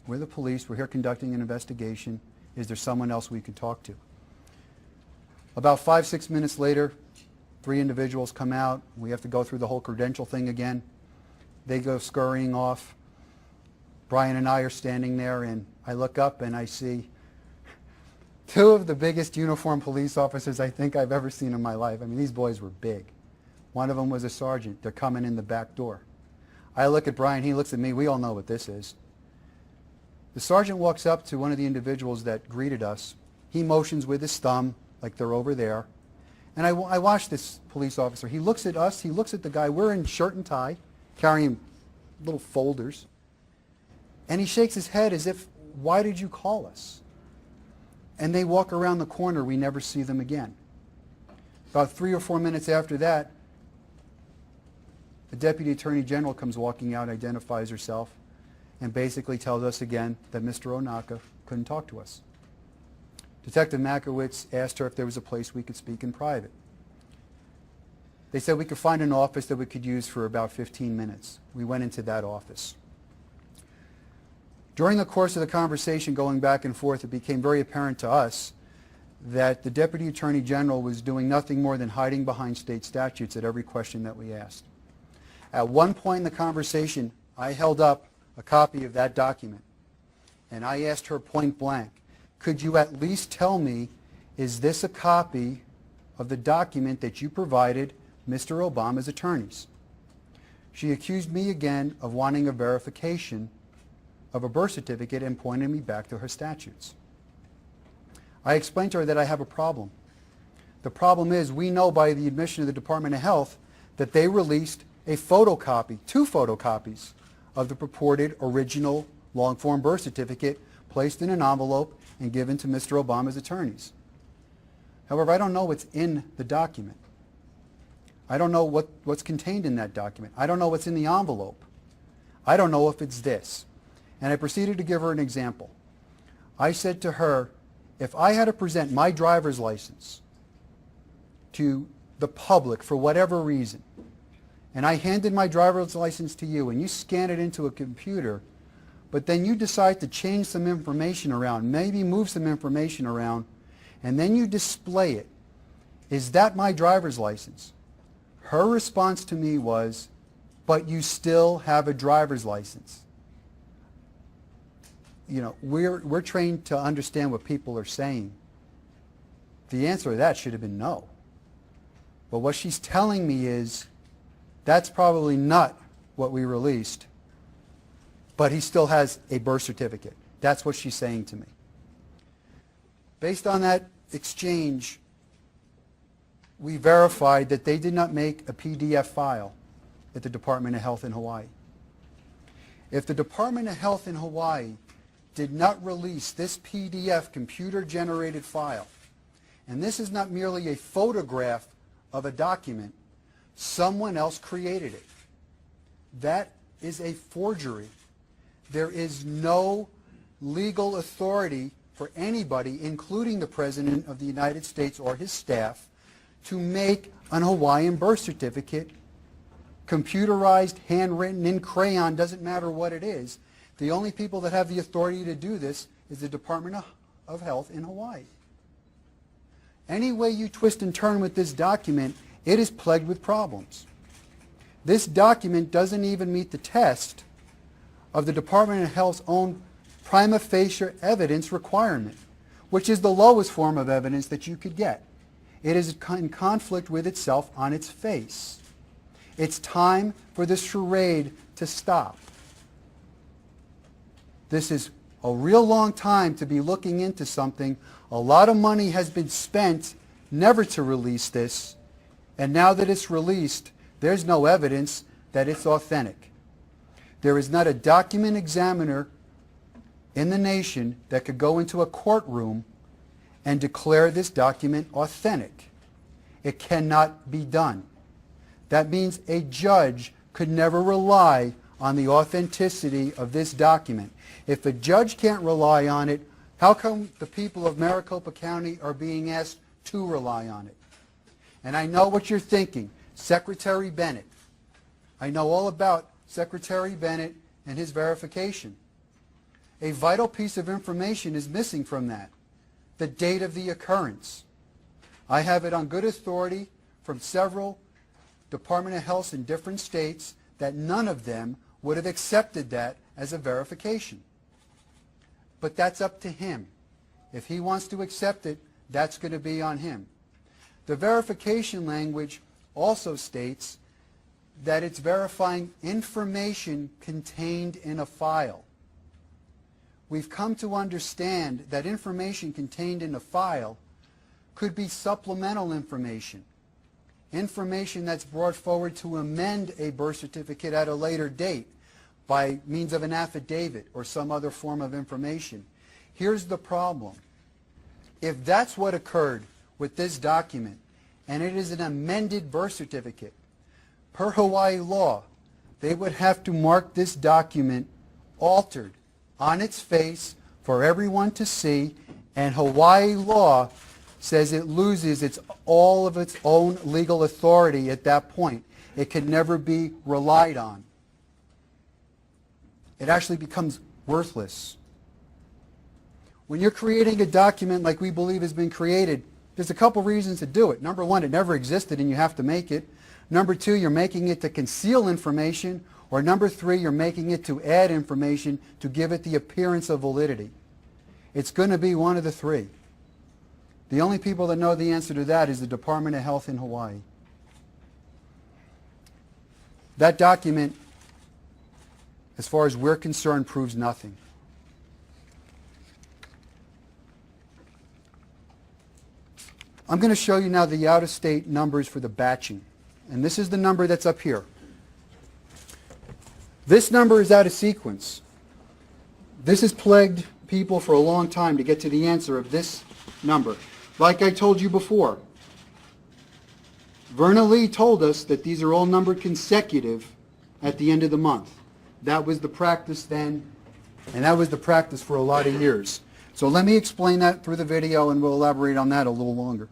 We're the police. We're here conducting an investigation. Is there someone else we could talk to? About 5-6 minutes later, 3 individuals come out. We have to go through the whole credential thing again. They go scurrying off. Brian and I are standing there, and I look up and I see 2 of the biggest uniformed police officers I think I've ever seen in my life. I mean, these boys were big. One of them was a sergeant. They're coming in the back door. I look at Brian. He looks at me. We all know what this is. The sergeant walks up to one of the individuals that greeted us. He motions with his thumb like they're over there. And I watch this police officer. He looks at us. He looks at the guy. We're in shirt and tie, carrying little folders. And he shakes his head as if, why did you call us? And they walk around the corner. We never see them again. About 3 or 4 minutes after that, the Deputy Attorney General comes walking out, identifies herself, and basically tells us again that Mr. Onaka couldn't talk to us. Detective Makowitz asked her if there was a place we could speak in private. They said we could find an office that we could use for about 15 minutes. We went into that office. During the course of the conversation going back and forth, it became very apparent to us that the Deputy Attorney General was doing nothing more than hiding behind state statutes at every question that we asked. At one point in the conversation, I held up a copy of that document, and I asked her point blank, could you at least tell me, is this a copy of the document that you provided Mr. Obama's attorneys? She accused me again of wanting a verification of a birth certificate and pointed me back to her statutes. I explained to her that I have a problem. The problem is we know by the admission of the Department of Health that they released a photocopy, 2 photocopies of the purported original long-form birth certificate placed in an envelope and given to Mr. Obama's attorneys. However, I don't know what's in the document. I don't know what's contained in that document. I don't know what's in the envelope. I don't know if it's this. And I proceeded to give her an example. I said to her, if I had to present my driver's license to the public for whatever reason, and I handed my driver's license to you and you scan it into a computer, but then you decide to change some information around, maybe move some information around, and then you display it, is that my driver's license? Her response to me was, but you still have a driver's license. You know, we're trained to understand what people are saying. The answer to that should have been no. But what she's telling me is, that's probably not what we released, but he still has a birth certificate. That's what she's saying to me. Based on that exchange, we verified that they did not make a PDF file at the Department of Health in Hawaii. If the Department of Health in Hawaii did not release this PDF computer-generated file, and this is not merely a photograph of a document, someone else created it. That is a forgery. There is no legal authority for anybody, including the President of the United States or his staff, to make an Hawaiian birth certificate, computerized, handwritten, in crayon, doesn't matter what it is. The only people that have the authority to do this is the Department of Health in Hawaii. Any way you twist and turn with this document, it is plagued with problems. This document doesn't even meet the test of the Department of Health's own prima facie evidence requirement, which is the lowest form of evidence that you could get. It is in conflict with itself on its face. It's time for this charade to stop. This is a real long time to be looking into something. A lot of money has been spent never to release this, and now that it's released, there's no evidence that it's authentic. There is not a document examiner in the nation that could go into a courtroom and declare this document authentic. It cannot be done. That means a judge could never rely on the authenticity of this document. If a judge can't rely on it, how come the people of Maricopa County are being asked to rely on it? And I know what you're thinking, Secretary Bennett. I know all about Secretary Bennett and his verification. A vital piece of information is missing from that, the date of the occurrence. I have it on good authority from several Department of Health in different states that none of them would have accepted that as a verification. But that's up to him. If he wants to accept it, that's going to be on him. The verification language also states that it's verifying information contained in a file. We've come to understand that information contained in a file could be supplemental information, information that's brought forward to amend a birth certificate at a later date by means of an affidavit or some other form of information. Here's the problem. If that's what occurred with this document, and it is an amended birth certificate, per Hawaii law, they would have to mark this document altered on its face for everyone to see, and Hawaii law says it loses all of its own legal authority at that point. It can never be relied on. It actually becomes worthless. when you're creating a document like we believe has been created, there's a couple reasons to do it. Number one, it never existed and you have to make it. Number two, you're making it to conceal information. Or number three, you're making it to add information to give it the appearance of validity. It's going to be one of the three. The only people that know the answer to that is the Department of Health in Hawaii. That document, as far as we're concerned, proves nothing. I'm going to show you now the out-of-state numbers for the batching. And this is the number that's up here. This number is out of sequence. This has plagued people for a long time to get to the answer of this number. Like I told you before, Verna Lee told us that these are all numbered consecutive at the end of the month. That was the practice then, and that was the practice for a lot of years. So let me explain that through the video, and we'll elaborate on that a little longer.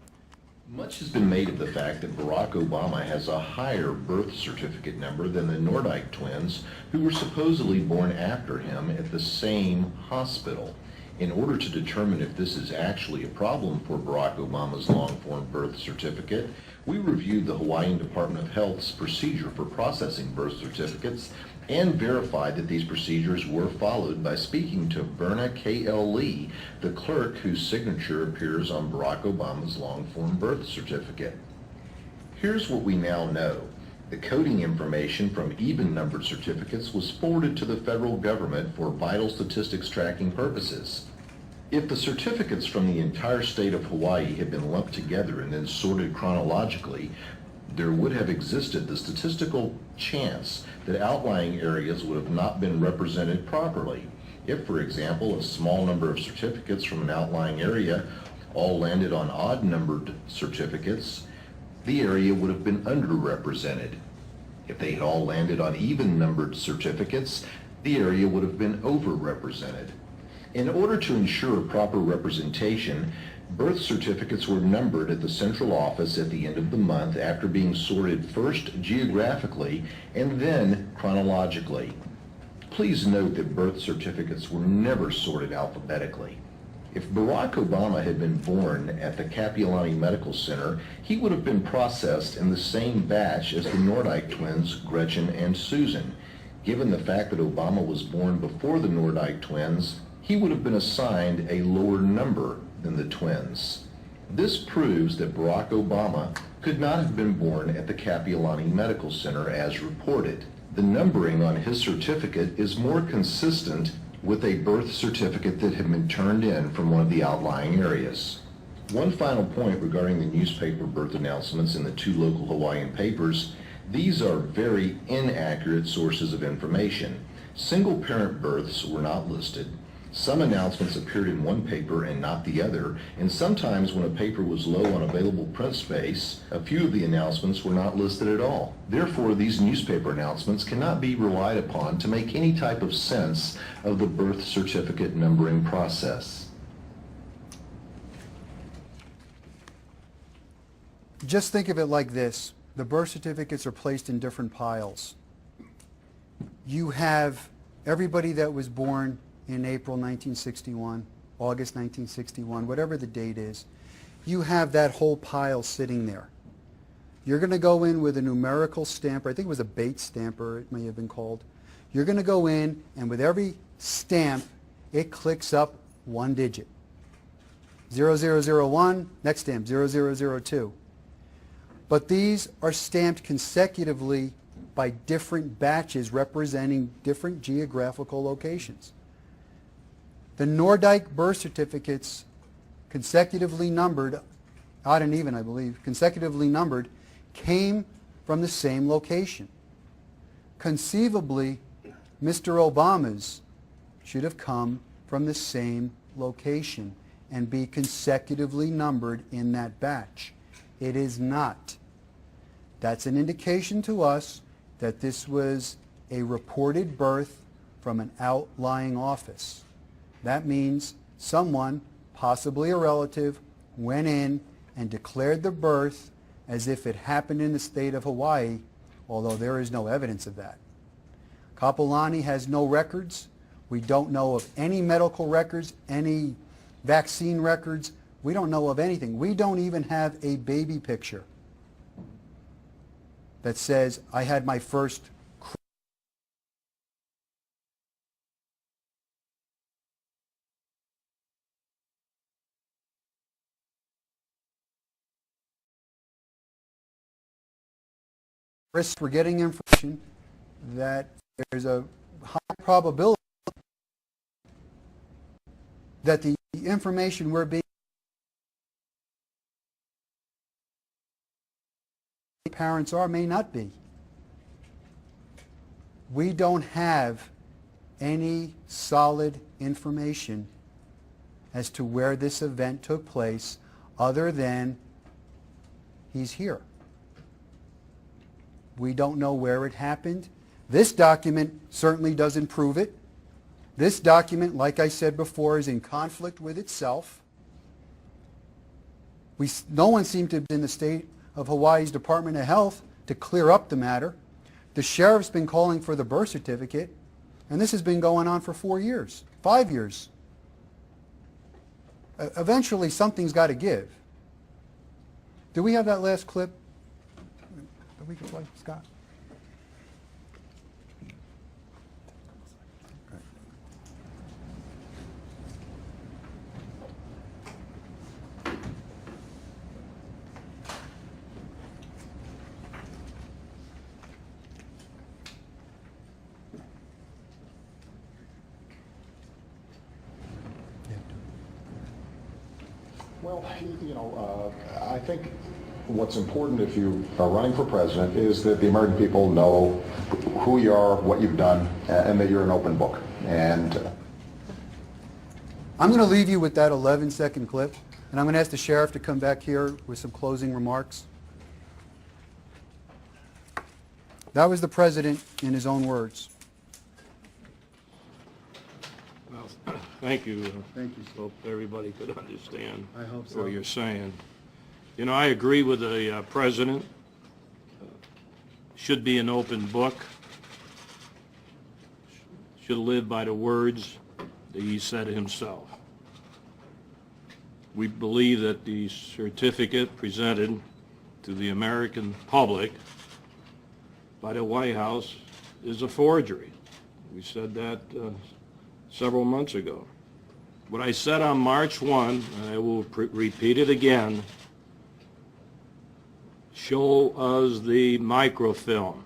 Much has been made of the fact that Barack Obama has a higher birth certificate number than the Nordyke twins, who were supposedly born after him at the same hospital. In order to determine if this is actually a problem for Barack Obama's long-form birth certificate, we reviewed the Hawaiian Department of Health's procedure for processing birth certificates and verified that these procedures were followed by speaking to Verna K.L. Lee, the clerk whose signature appears on Barack Obama's long-form birth certificate. Here's what we now know. The coding information from even-numbered certificates was forwarded to the federal government for vital statistics tracking purposes. If the certificates from the entire state of Hawaii had been lumped together and then sorted chronologically, there would have existed the statistical chance that outlying areas would have not been represented properly. If, for example, a small number of certificates from an outlying area all landed on odd-numbered certificates, the area would have been underrepresented. If they had all landed on even-numbered certificates, the area would have been overrepresented. In order to ensure proper representation, birth certificates were numbered at the central office at the end of the month after being sorted first geographically and then chronologically. Please note that birth certificates were never sorted alphabetically. If Barack Obama had been born at the Kapiolani Medical Center, he would have been processed in the same batch as the Nordyke twins, Gretchen and Susan. Given the fact that Obama was born before the Nordyke twins, he would have been assigned a lower number than the twins. This proves that Barack Obama could not have been born at the Kapiolani Medical Center as reported. The numbering on his certificate is more consistent with a birth certificate that had been turned in from one of the outlying areas. One final point regarding the newspaper birth announcements in the two local Hawaiian papers: these are very inaccurate sources of information. Single-parent births were not listed. Some announcements appeared in one paper and not the other, and sometimes when a paper was low on available print space, a few of the announcements were not listed at all. Therefore, these newspaper announcements cannot be relied upon to make any type of sense of the birth certificate numbering process. Just think of it like this. The birth certificates are placed in different piles. You have everybody that was born in April 1961, August 1961, whatever the date is. You have that whole pile sitting there. You're going to go in with a numerical stamper. I think it was a Bates stamper, it may have been called. You're going to go in, and with every stamp, it clicks up one digit. 0001, next stamp, 0002. But these are stamped consecutively by different batches representing different geographical locations. The Nordyke birth certificates, consecutively numbered, odd and even I believe, consecutively numbered, came from the same location. Conceivably, Mr. Obama's should have come from the same location and be consecutively numbered in that batch. It is not. That's an indication to us that this was a reported birth from an outlying office. That means someone, possibly a relative, went in and declared the birth as if it happened in the state of Hawaii, although there is no evidence of that. Kapiolani has no records. We don't know of any medical records, any vaccine records. We don't know of anything. We don't even have a baby picture that says, I had my first risk for getting information that there's a high probability that the information we're being parents are may not be. We don't have any solid information as to where this event took place other than he's here. We don't know where it happened. This document certainly doesn't prove it. This document, like I said before, is in conflict with itself. No one seemed to have been in the state of Hawaii's Department of Health to clear up the matter. The sheriff's been calling for the birth certificate, and this has been going on for 4 years, 5 years. Eventually, something's got to give. Do we have that last clip that we can play, Scott? Well, I think what's important if you are running for president is that the American people know who you are, what you've done, and that you're an open book. And I'm going to leave you with that 11-second clip, and I'm going to ask the sheriff to come back here with some closing remarks. That was the president in his own words. Well, thank you. Thank you, sir. Hope everybody could understand I hope so. what you're saying. You know, I agree with the president. Should be an open book. Should live by the words that he said himself. We believe that the certificate presented to the American public by the White House is a forgery. We said that several months ago. What I said on March 1, and I will repeat it again, show us the microfilm.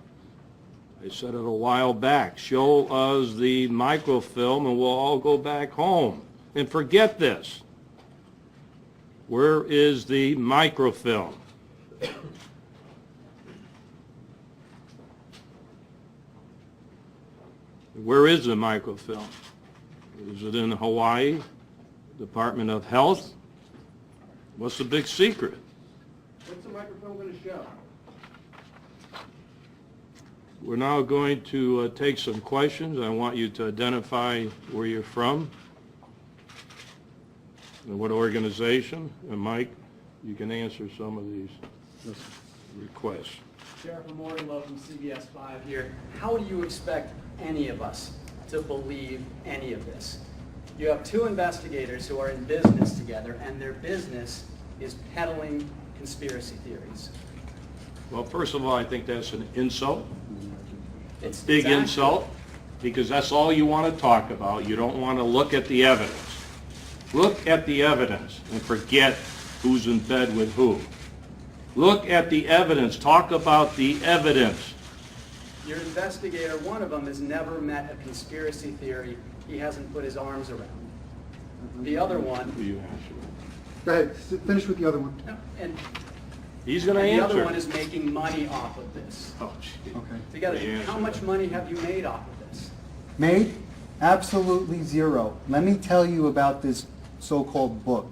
I said it a while back. Show us the microfilm and we'll all go back home and forget this. Where is the microfilm? Where is the microfilm? Is it in Hawaii? Department of Health? What's the big secret? What's the microphone going to show? We're now going to take some questions. I want you to identify where you're from and what organization. And Mike, you can answer some of these requests. Sheriff Memorial from CBS 5 here. How do you expect any of us to believe any of this? You have two investigators who are in business together, and their business is peddling conspiracy theories. Well, first of all, I think that's an insult. It's Big insult, because that's all you want to talk about. You don't want to look at the evidence. Look at the evidence and forget who's in bed with who. Look at the evidence. Talk about the evidence. Your investigator, one of them, has never met a conspiracy theory he hasn't put his arms around. The other one... Who you answer? Go ahead. Finish with the other one. And He's going to the answer. other one is making money off of this. Oh, gee. Okay. Together, The answer. how much money have you made off of this? Made? Absolutely zero. Let me tell you about this so-called book.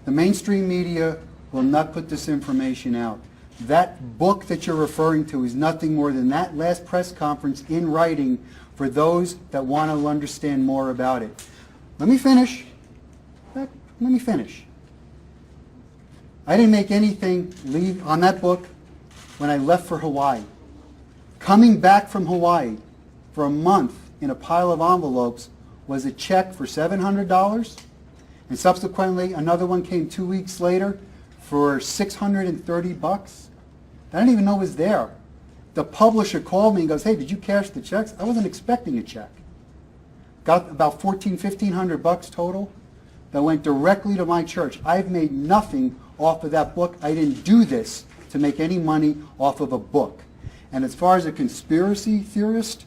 The mainstream media will not put this information out. That book that you're referring to is nothing more than that last press conference in writing for those that want to understand more about it. Let me finish. Let me finish. I didn't make anything leave on that book when I left for Hawaii. Coming back from Hawaii for a month in a pile of envelopes was a check for $700 And subsequently, another one came 2 weeks later for $630. I didn't even know it was there. The publisher called me and goes, hey, did you cash the checks? I wasn't expecting a check. Got about $1,500 total that went directly to my church. I've made nothing off of that book. I didn't do this to make any money off of a book. And as far as a conspiracy theorist,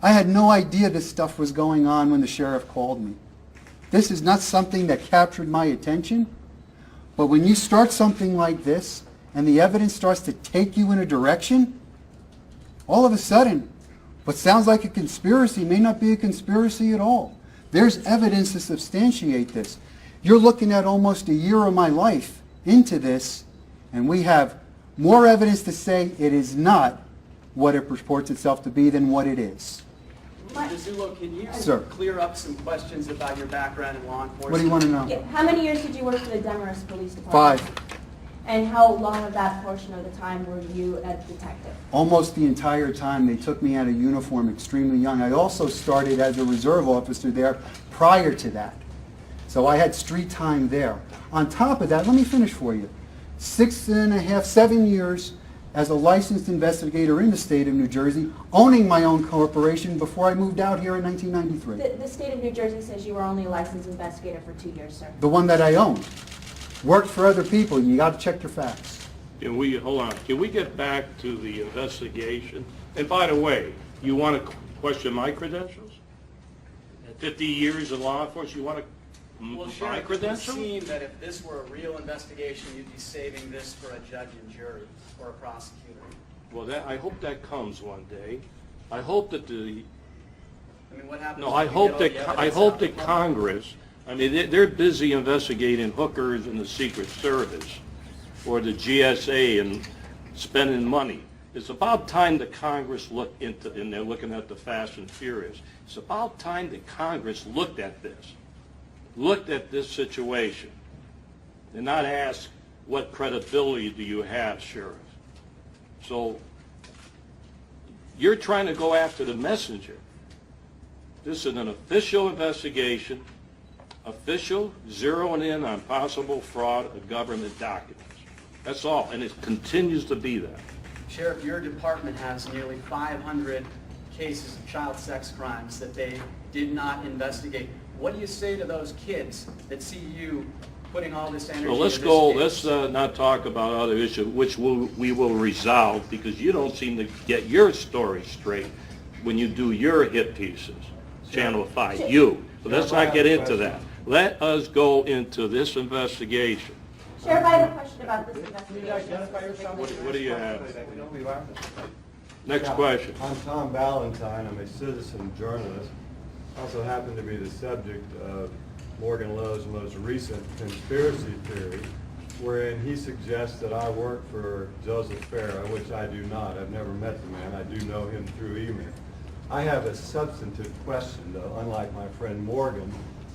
I had no idea this stuff was going on when the sheriff called me. This is not something that captured my attention, but when you start something like this and the evidence starts to take you in a direction, all of a sudden, what sounds like a conspiracy may not be a conspiracy at all. There's evidence to substantiate this. You're looking at almost a year of my life into this, and we have more evidence to say it is not what it purports itself to be than what it is. Mr. Zullo, can you Sir. clear up some questions about your background in law enforcement? What do you want to know? Yeah, how many years did you work for the Demarest Police Department? 5. And how long of that portion of the time were you a detective? Almost the entire time. They took me out of uniform extremely young. I also started as a reserve officer there prior to that. So I had street time there. On top of that, let me finish for you. 6.5, 7 years as a licensed investigator in the state of New Jersey, owning my own corporation before I moved out here in 1993. The state of New Jersey says you were only a licensed investigator for 2 years, sir. The one that I owned. Worked for other people. You got to check your facts. Can we, hold on, can we get back to the investigation? And by the way, you want to question my credentials? 50 years in law enforcement, you want to, Well, my Sheriff, it would credentials? seem that if this were a real investigation, you'd be saving this for a judge and jury or a prosecutor. Well, I hope that comes one day. I hope that I mean, what happens? no, if I you hope get that, all the I evidence hope out that in public? Congress, I mean, they're busy investigating hookers in the Secret Service or the GSA and spending money. It's about time that Congress looked into, and they're looking at the Fast and Furious. It's about time that Congress looked at this situation, and not ask, what credibility do you have, Sheriff? So, you're trying to go after the messenger. This is an official investigation, official, zeroing in on possible fraud of government documents. That's all, and it continues to be that. Sheriff, your department has nearly 500 cases of child sex crimes that they did not investigate. What do you say to those kids that see you putting all this energy So let's into go, this let's case? not talk about other issues, which we will resolve, because you don't seem to get your story straight when you do your hit pieces. Channel 5, you. But let's not get into that. Let us go into this investigation. Sheriff, I have a question about this investigation. What do you have? Next question. I'm Tom Valentine. I'm a citizen journalist. Also happen to be the subject of Morgan Lowe's most recent conspiracy theory, wherein he suggests that I work for Joseph Farah, which I do not. I've never met the man. I do know him through email. I have a substantive question, though, unlike my friend Morgan,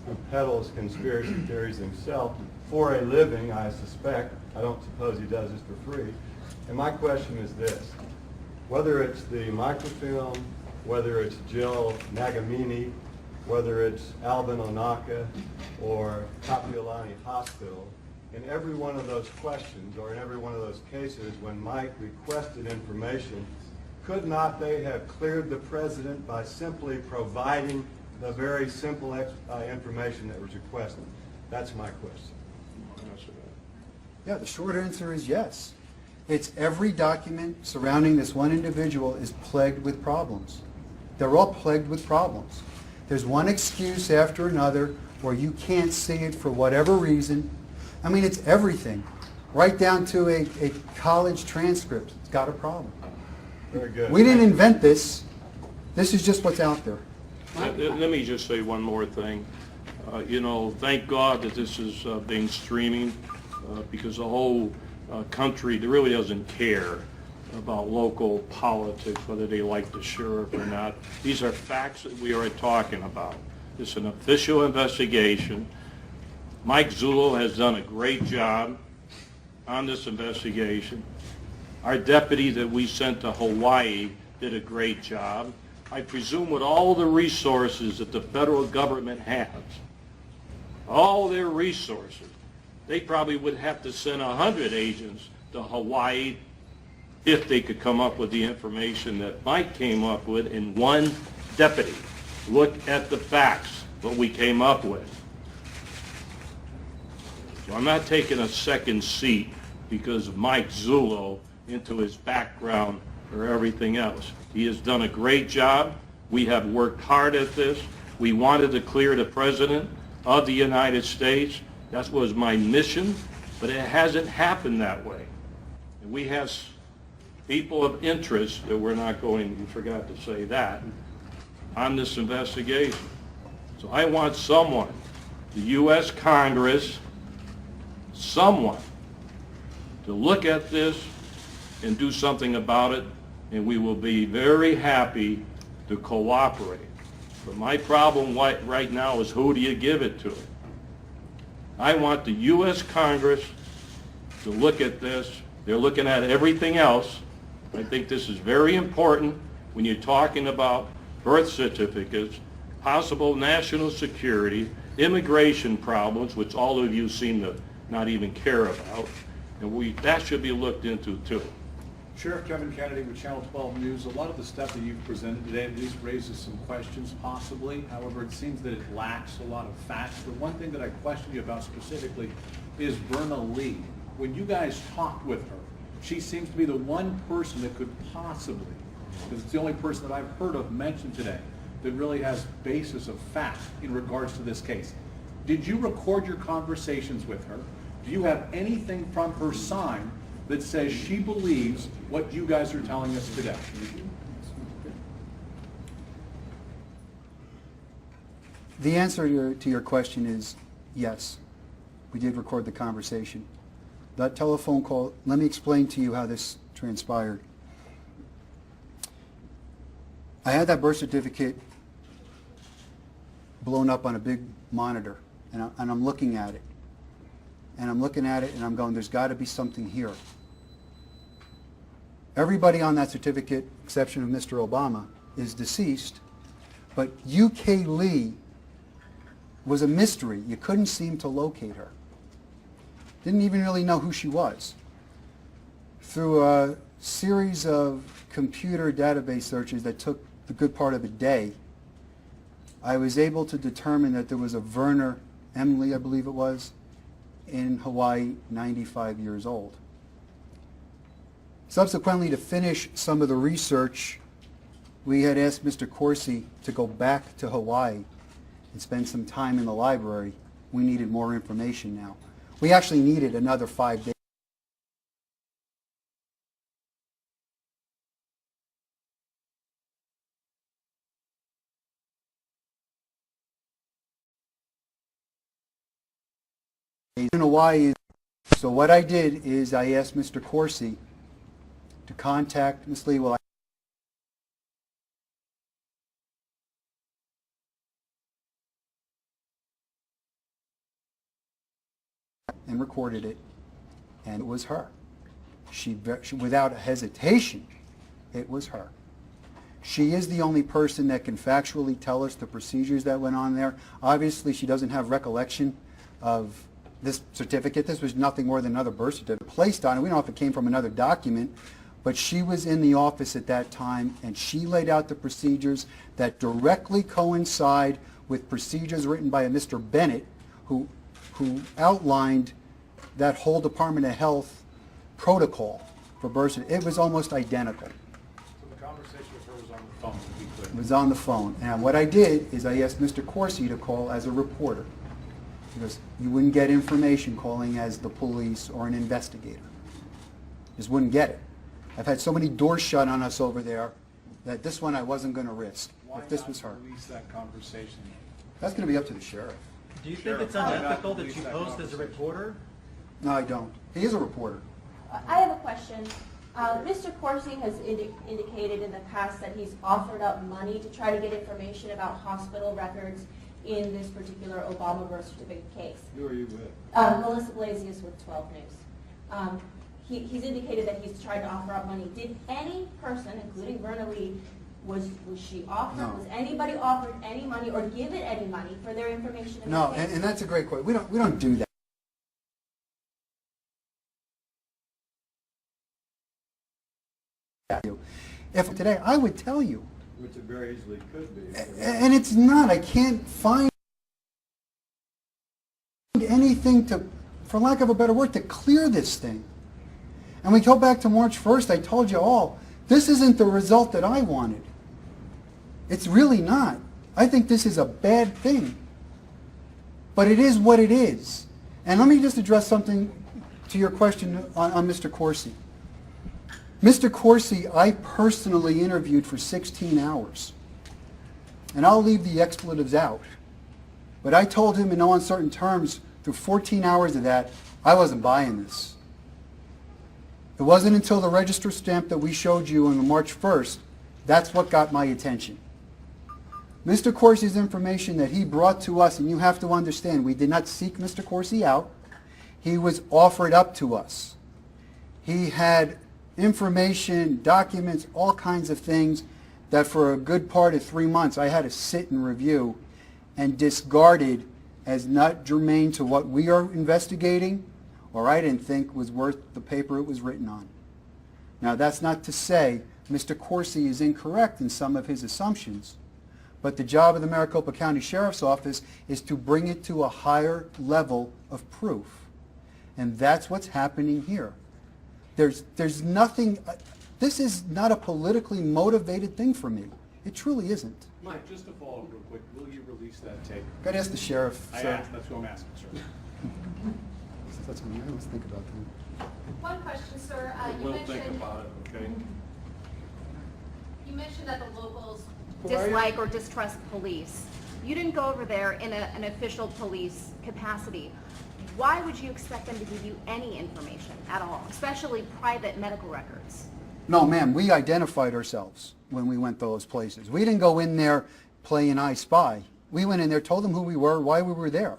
who peddles conspiracy theories himself for a living, I suspect. I don't suppose he does this for free. And my question is this. Whether it's the microfilm, whether it's Jill Nagamini, whether it's Alvin Onaka or Kapiolani Hospital, in every one of those questions or in every one of those cases when Mike requested information, could not they have cleared the president by simply providing the very simple information that was requested? That's my question. Yeah, the short answer is yes. It's every document surrounding this one individual is plagued with problems. They're all plagued with problems. There's one excuse after another where you can't see it for whatever reason. I mean, it's everything. Right down to a college transcript. It's got a problem. Very good. We didn't invent this. This is just what's out there. Let me just say one more thing. You know, thank God that this is being streaming, because the whole country really doesn't care about local politics, whether they like the sheriff or not. These are facts that we are talking about. It's an official investigation. Mike Zullo has done a great job on this investigation. Our deputy that we sent to Hawaii did a great job. I presume with all the resources that the federal government has, all their resources. They probably would have to send 100 agents to Hawaii if they could come up with the information that Mike came up with in one deputy. Look at the facts, what we came up with. So I'm not taking a second seat because of Mike Zullo into his background or everything else. He has done a great job. We have worked hard at this. We wanted to clear the President of the United States. That was my mission, but it hasn't happened that way. And we have people of interest that we're not going, you forgot to say that, on this investigation. So I want someone, the U.S. Congress, someone to look at this and do something about it, and we will be very happy to cooperate. But my problem right now is, who do you give it to? I want the U.S. Congress to look at this. They're looking at everything else. I think this is very important when you're talking about birth certificates, possible national security, immigration problems, which all of you seem to not even care about, and that should be looked into too. Sheriff Kevin Kennedy with Channel 12 News. A lot of the stuff that you've presented today at least raises some questions possibly. However, it seems that it lacks a lot of facts. The one thing that I question you about specifically is Verna Lee. When you guys talked with her, she seems to be the one person that could possibly, because it's the only person that I've heard of mentioned today, that really has basis of fact in regards to this case. Did you record your conversations with her? Do you have anything from her sign that says she believes what you guys are telling us today? The answer to your question is yes. We did record the conversation. That telephone call, let me explain to you how this transpired. I had that birth certificate blown up on a big monitor, and I'm looking at it. And I'm looking at it and I'm going, there's got to be something here. Everybody on that certificate, exception of Mr. Obama, is deceased, but UK Lee was a mystery. You couldn't seem to locate her. Didn't even really know who she was. Through a series of computer database searches that took the good part of a day, I was able to determine that there was a Verna Emily, I believe it was, in Hawaii, 95 years old. Subsequently, to finish some of the research, we had asked Mr. Corsi to go back to Hawaii and spend some time in the library. We needed more information now. We actually needed another 5 days. In Hawaii. So what I did is I asked Mr. Corsi to contact Ms. Lee while and recorded it, and it was her. She, without hesitation, it was her. She is the only person that can factually tell us the procedures that went on there. Obviously, she doesn't have recollection of this certificate. This was nothing more than another birth certificate placed on it. We don't know if it came from another document, but she was in the office at that time, and she laid out the procedures that directly coincide with procedures written by a Mr. Bennett, who outlined that whole Department of Health protocol for birth certificates. It was almost identical. So the conversation with her was on the phone, to be clear. It was on the phone. And what I did is I asked Mr. Corsi to call as a reporter, because you wouldn't get information calling as the police or an investigator. Just wouldn't get it. I've had so many doors shut on us over there that this one I wasn't going to risk if this was her. Why not release that conversation? That's going to be up to the sheriff. Do you think it's unethical that you posed as a reporter? No, I don't. He is a reporter. I have a question. Mr. Corsi has indicated in the past that he's offered up money to try to get information about hospital records in this particular Obama birth certificate case. Who are you with? Melissa Blasius with 12 News. He's indicated that he's tried to offer up money. Did any person, including Verna Lee, Was she offered, No. was anybody offered any money or given any money for their information in No, the case? and that's a great question. We don't do that. If today, I would tell you. Which it very easily could be. And it's not. I can't find anything to, for lack of a better word, to clear this thing. And we go back to March 1st, I told you all, this isn't the result that I wanted. It's really not. I think this is a bad thing. But it is what it is. And let me just address something to your question on Mr. Corsi. Mr. Corsi, I personally interviewed for 16 hours. And I'll leave the expletives out. But I told him in no uncertain terms, through 14 hours of that, I wasn't buying this. It wasn't until the register stamp that we showed you on March 1st, that's what got my attention. Mr. Corsi's information that he brought to us, and you have to understand, we did not seek Mr. Corsi out. He was offered up to us. He had information, documents, all kinds of things that for a good part of 3 months I had to sit and review and discarded as not germane to what we are investigating, or I didn't think was worth the paper it was written on. Now, that's not to say Mr. Corsi is incorrect in some of his assumptions, but the job of the Maricopa County Sheriff's Office is to bring it to a higher level of proof. And that's what's happening here. There's nothing, this is not a politically motivated thing for me. It truly isn't. Mike, just to follow up real quick, will you release that tape? Got to ask the sheriff. I sir. asked, that's what I'm asking, sir. That's what I always think about that. One question, sir. We'll think about it, okay? You mentioned that the locals Who are you? dislike or distrust police. You didn't go over there in an official police capacity. Why would you expect them to give you any information at all, especially private medical records? No, ma'am, we identified ourselves when we went to those places. We didn't go in there playing I Spy. We went in there, told them who we were, why we were there.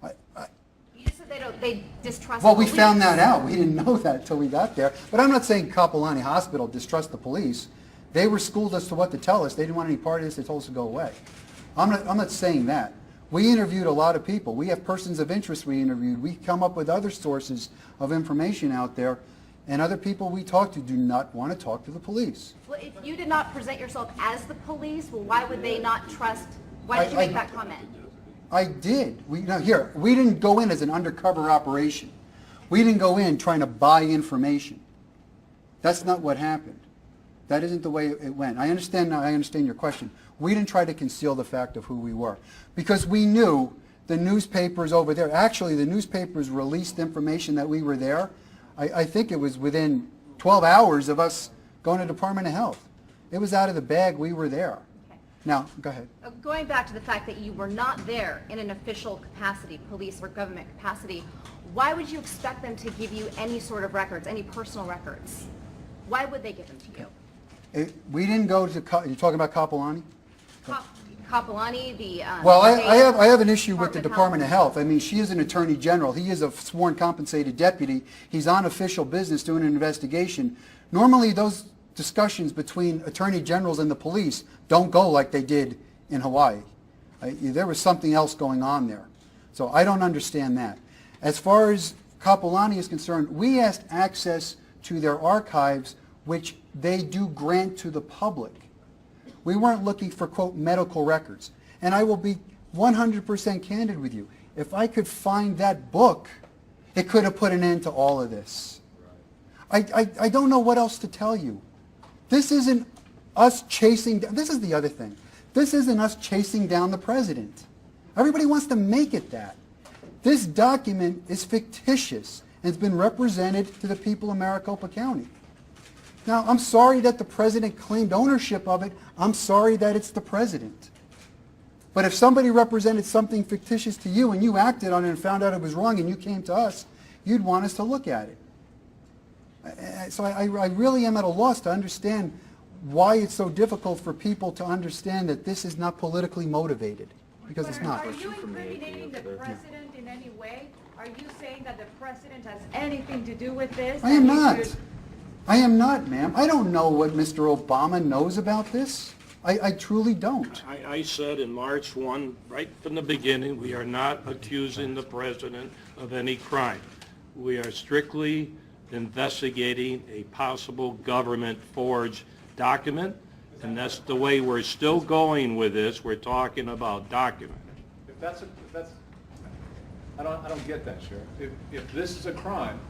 You just said they distrust Well, we police. found that out. We didn't know that until we got there. But I'm not saying Capilani Hospital distrust the police. They were schooled as to what to tell us. They didn't want any part of this. They told us to go away. I'm not saying that. We interviewed a lot of people. We have persons of interest we interviewed. We come up with other sources of information out there. And other people we talk to do not want to talk to the police. Well, if you did not present yourself as the police, well, why would they not trust? Why did you make that comment? I did. We didn't go in as an undercover operation. We didn't go in trying to buy information. That's not what happened. That isn't the way it went. I understand your question. We didn't try to conceal the fact of who we were because we knew the newspapers over there, actually the newspapers released information that we were there. I think it was within 12 hours of us going to Department of Health. It was out of the bag. We were there. Okay. Now, go ahead. Going back to the fact that you were not there in an official capacity, police or government capacity, why would you expect them to give you any sort of records, any personal records? Why would they give them to you? We didn't go to, you're talking about Capilani? Capilani, the... Well, state I have an issue with the Department Department of Health. I mean, she is an attorney general. He is a sworn compensated deputy. He's on official business doing an investigation. Normally, those discussions between attorney generals and the police don't go like they did in Hawaii. There was something else going on there. So I don't understand that. As far as Capilani is concerned, we asked access to their archives, which they do grant to the public. We weren't looking for, quote, medical records. And I will be 100% candid with you. If I could find that book, it could have put an end to all of this. I don't know what else to tell you. This isn't us chasing, this is the other thing. This isn't us chasing down the president. Everybody wants to make it that. This document is fictitious and it's been represented to the people of Maricopa County. Now, I'm sorry that the president claimed ownership of it. I'm sorry that it's the president. But if somebody represented something fictitious to you and you acted on it and found out it was wrong and you came to us, you'd want us to look at it. So I really am at a loss to understand why it's so difficult for people to understand that this is not politically motivated, because it's not. Are you incriminating the president in any way? Are you saying that the president has anything to do with this? I am not. I am not, ma'am. I don't know what Mr. Obama knows about this. I truly don't. I said in March 1, right from the beginning, we are not accusing the president of any crime. We are strictly investigating a possible government forged document, and that's the way we're still going with this. We're talking about document. If that's, I don't get that, Sheriff. If this is a crime,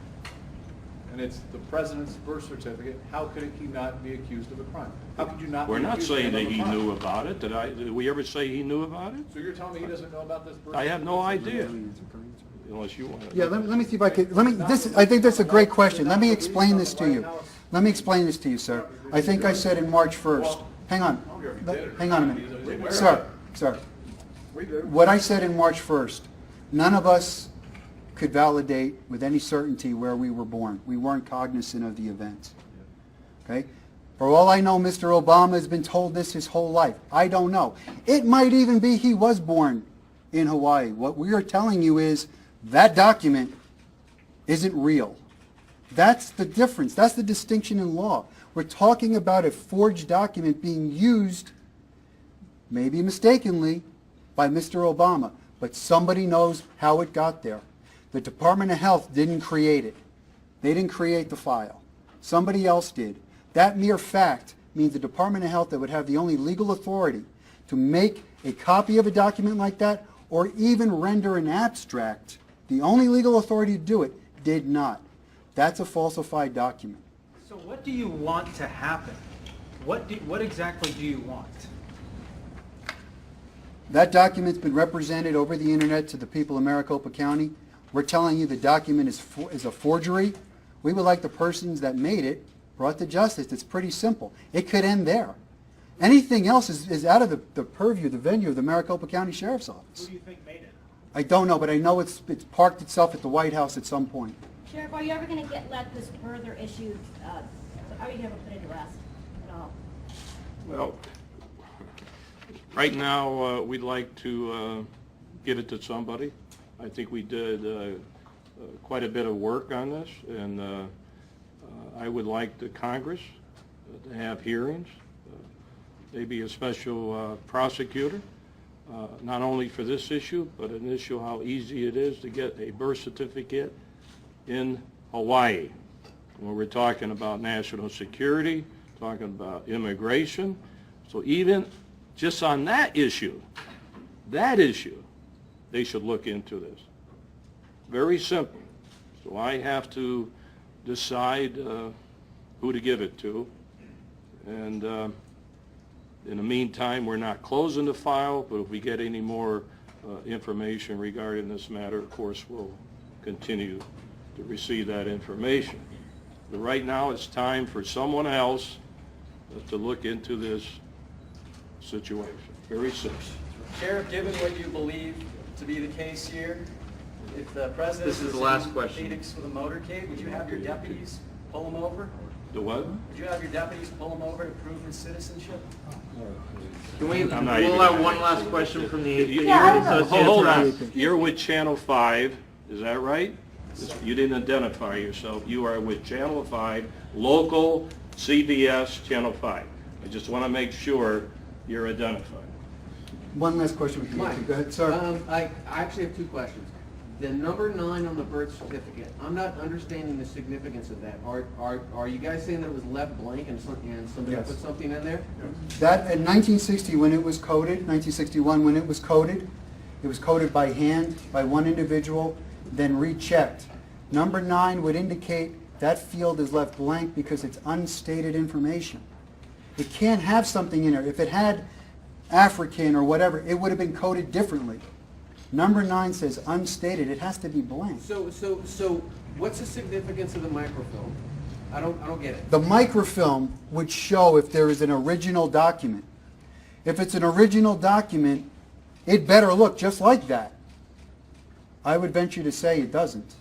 and it's the president's birth certificate, how could he not be accused of a crime? How could you not We're be not accused of saying a that he crime? knew about it. Did we ever say he knew about it? So you're telling me he doesn't know about this birth I have no certificate? idea, unless you want to. Yeah, let me see if I could, I think that's a great question. Let me explain this to you. Let me explain this to you, sir. I think I said in March 1st. Hang on. Hang on a minute. Sir. What I said in March 1st, none of us could validate with any certainty where we were born. We weren't cognizant of the events. Okay? For all I know, Mr. Obama has been told this his whole life. I don't know. It might even be he was born in Hawaii. What we are telling you is that document isn't real. That's the difference. That's the distinction in law. We're talking about a forged document being used, maybe mistakenly, by Mr. Obama, but somebody knows how it got there. The Department of Health didn't create it. They didn't create the file. Somebody else did. That mere fact means the Department of Health that would have the only legal authority to make a copy of a document like that or even render an abstract, the only legal authority to do it, did not. That's a falsified document. So what do you want to happen? What exactly do you want? That document's been represented over the internet to the people of Maricopa County. We're telling you the document is a forgery. We would like the persons that made it brought to justice. It's pretty simple. It could end there. Anything else is out of the purview, the venue of the Maricopa County Sheriff's Office. Who do you think made it? I don't know, but I know it's parked itself at the White House at some point. Sheriff, are you ever going to let this further issue, are you going to put it to rest at all? Well, right now, we'd like to give it to somebody. I think we did quite a bit of work on this, and I would like the Congress to have hearings, maybe a special prosecutor, not only for this issue, but an issue how easy it is to get a birth certificate in Hawaii. When we're talking about national security, talking about immigration. So even just on that issue, they should look into this. Very simple. So I have to decide who to give it to. And in the meantime, we're not closing the file, but if we get any more information regarding this matter, of course, we'll continue to receive that information. But right now, it's time for someone else to look into this situation. Very simple. Sheriff, given what you believe to be the case here, if the president This is the last question. in Phoenix with a motorcade, would you have your deputies pull him over? The what? Would you have your deputies pull him over to prove his citizenship? Can we, I'm not even we'll have gonna one answer last question from the Hold Associated on. Press. You're with Channel 5, is that right? You didn't identify yourself. You are with Channel 5, local CBS Channel 5. I just want to make sure you're identified. One last question we can get to. Go ahead, sir. I actually have two questions. The number 9 on the birth certificate, I'm not understanding the significance of that. Are you guys saying that it was left blank and somebody Yes. put something in there? That in 1960 when it was coded, 1961 when it was coded by hand by one individual, then rechecked. Number 9 would indicate that field is left blank because it's unstated information. It can't have something in there. If it had African or whatever, it would have been coded differently. Number 9 says unstated. It has to be blank. So what's the significance of the microfilm? I don't get it. The microfilm would show if there is an original document. If it's an original document, it better look just like that. I would venture to say it doesn't.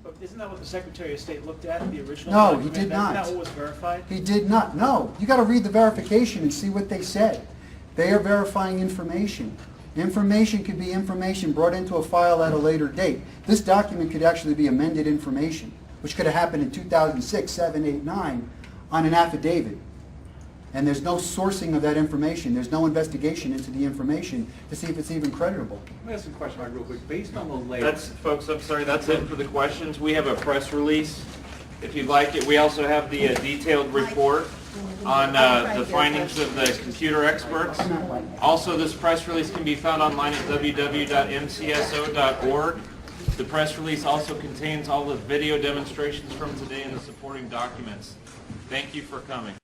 But isn't that what the Secretary of State looked at, the original No, he document? did not. Isn't that what was verified? He did not. No. You got to read the verification and see what they said. They are verifying information. Information could be information brought into a file at a later date. This document could actually be amended information. which could have happened in 2006, 7, 8, 9, on an affidavit. And there's no sourcing of that information. There's no investigation into the information to see if it's even creditable. Let me ask a question, Mike, real quick. Based on the layout. That's, folks, I'm sorry, that's it for the questions. We have a press release, if you'd like it. We also have the detailed report on the findings of the computer experts. Also, this press release can be found online at www.mcso.org. The press release also contains all the video demonstrations from today and the supporting documents. Thank you for coming.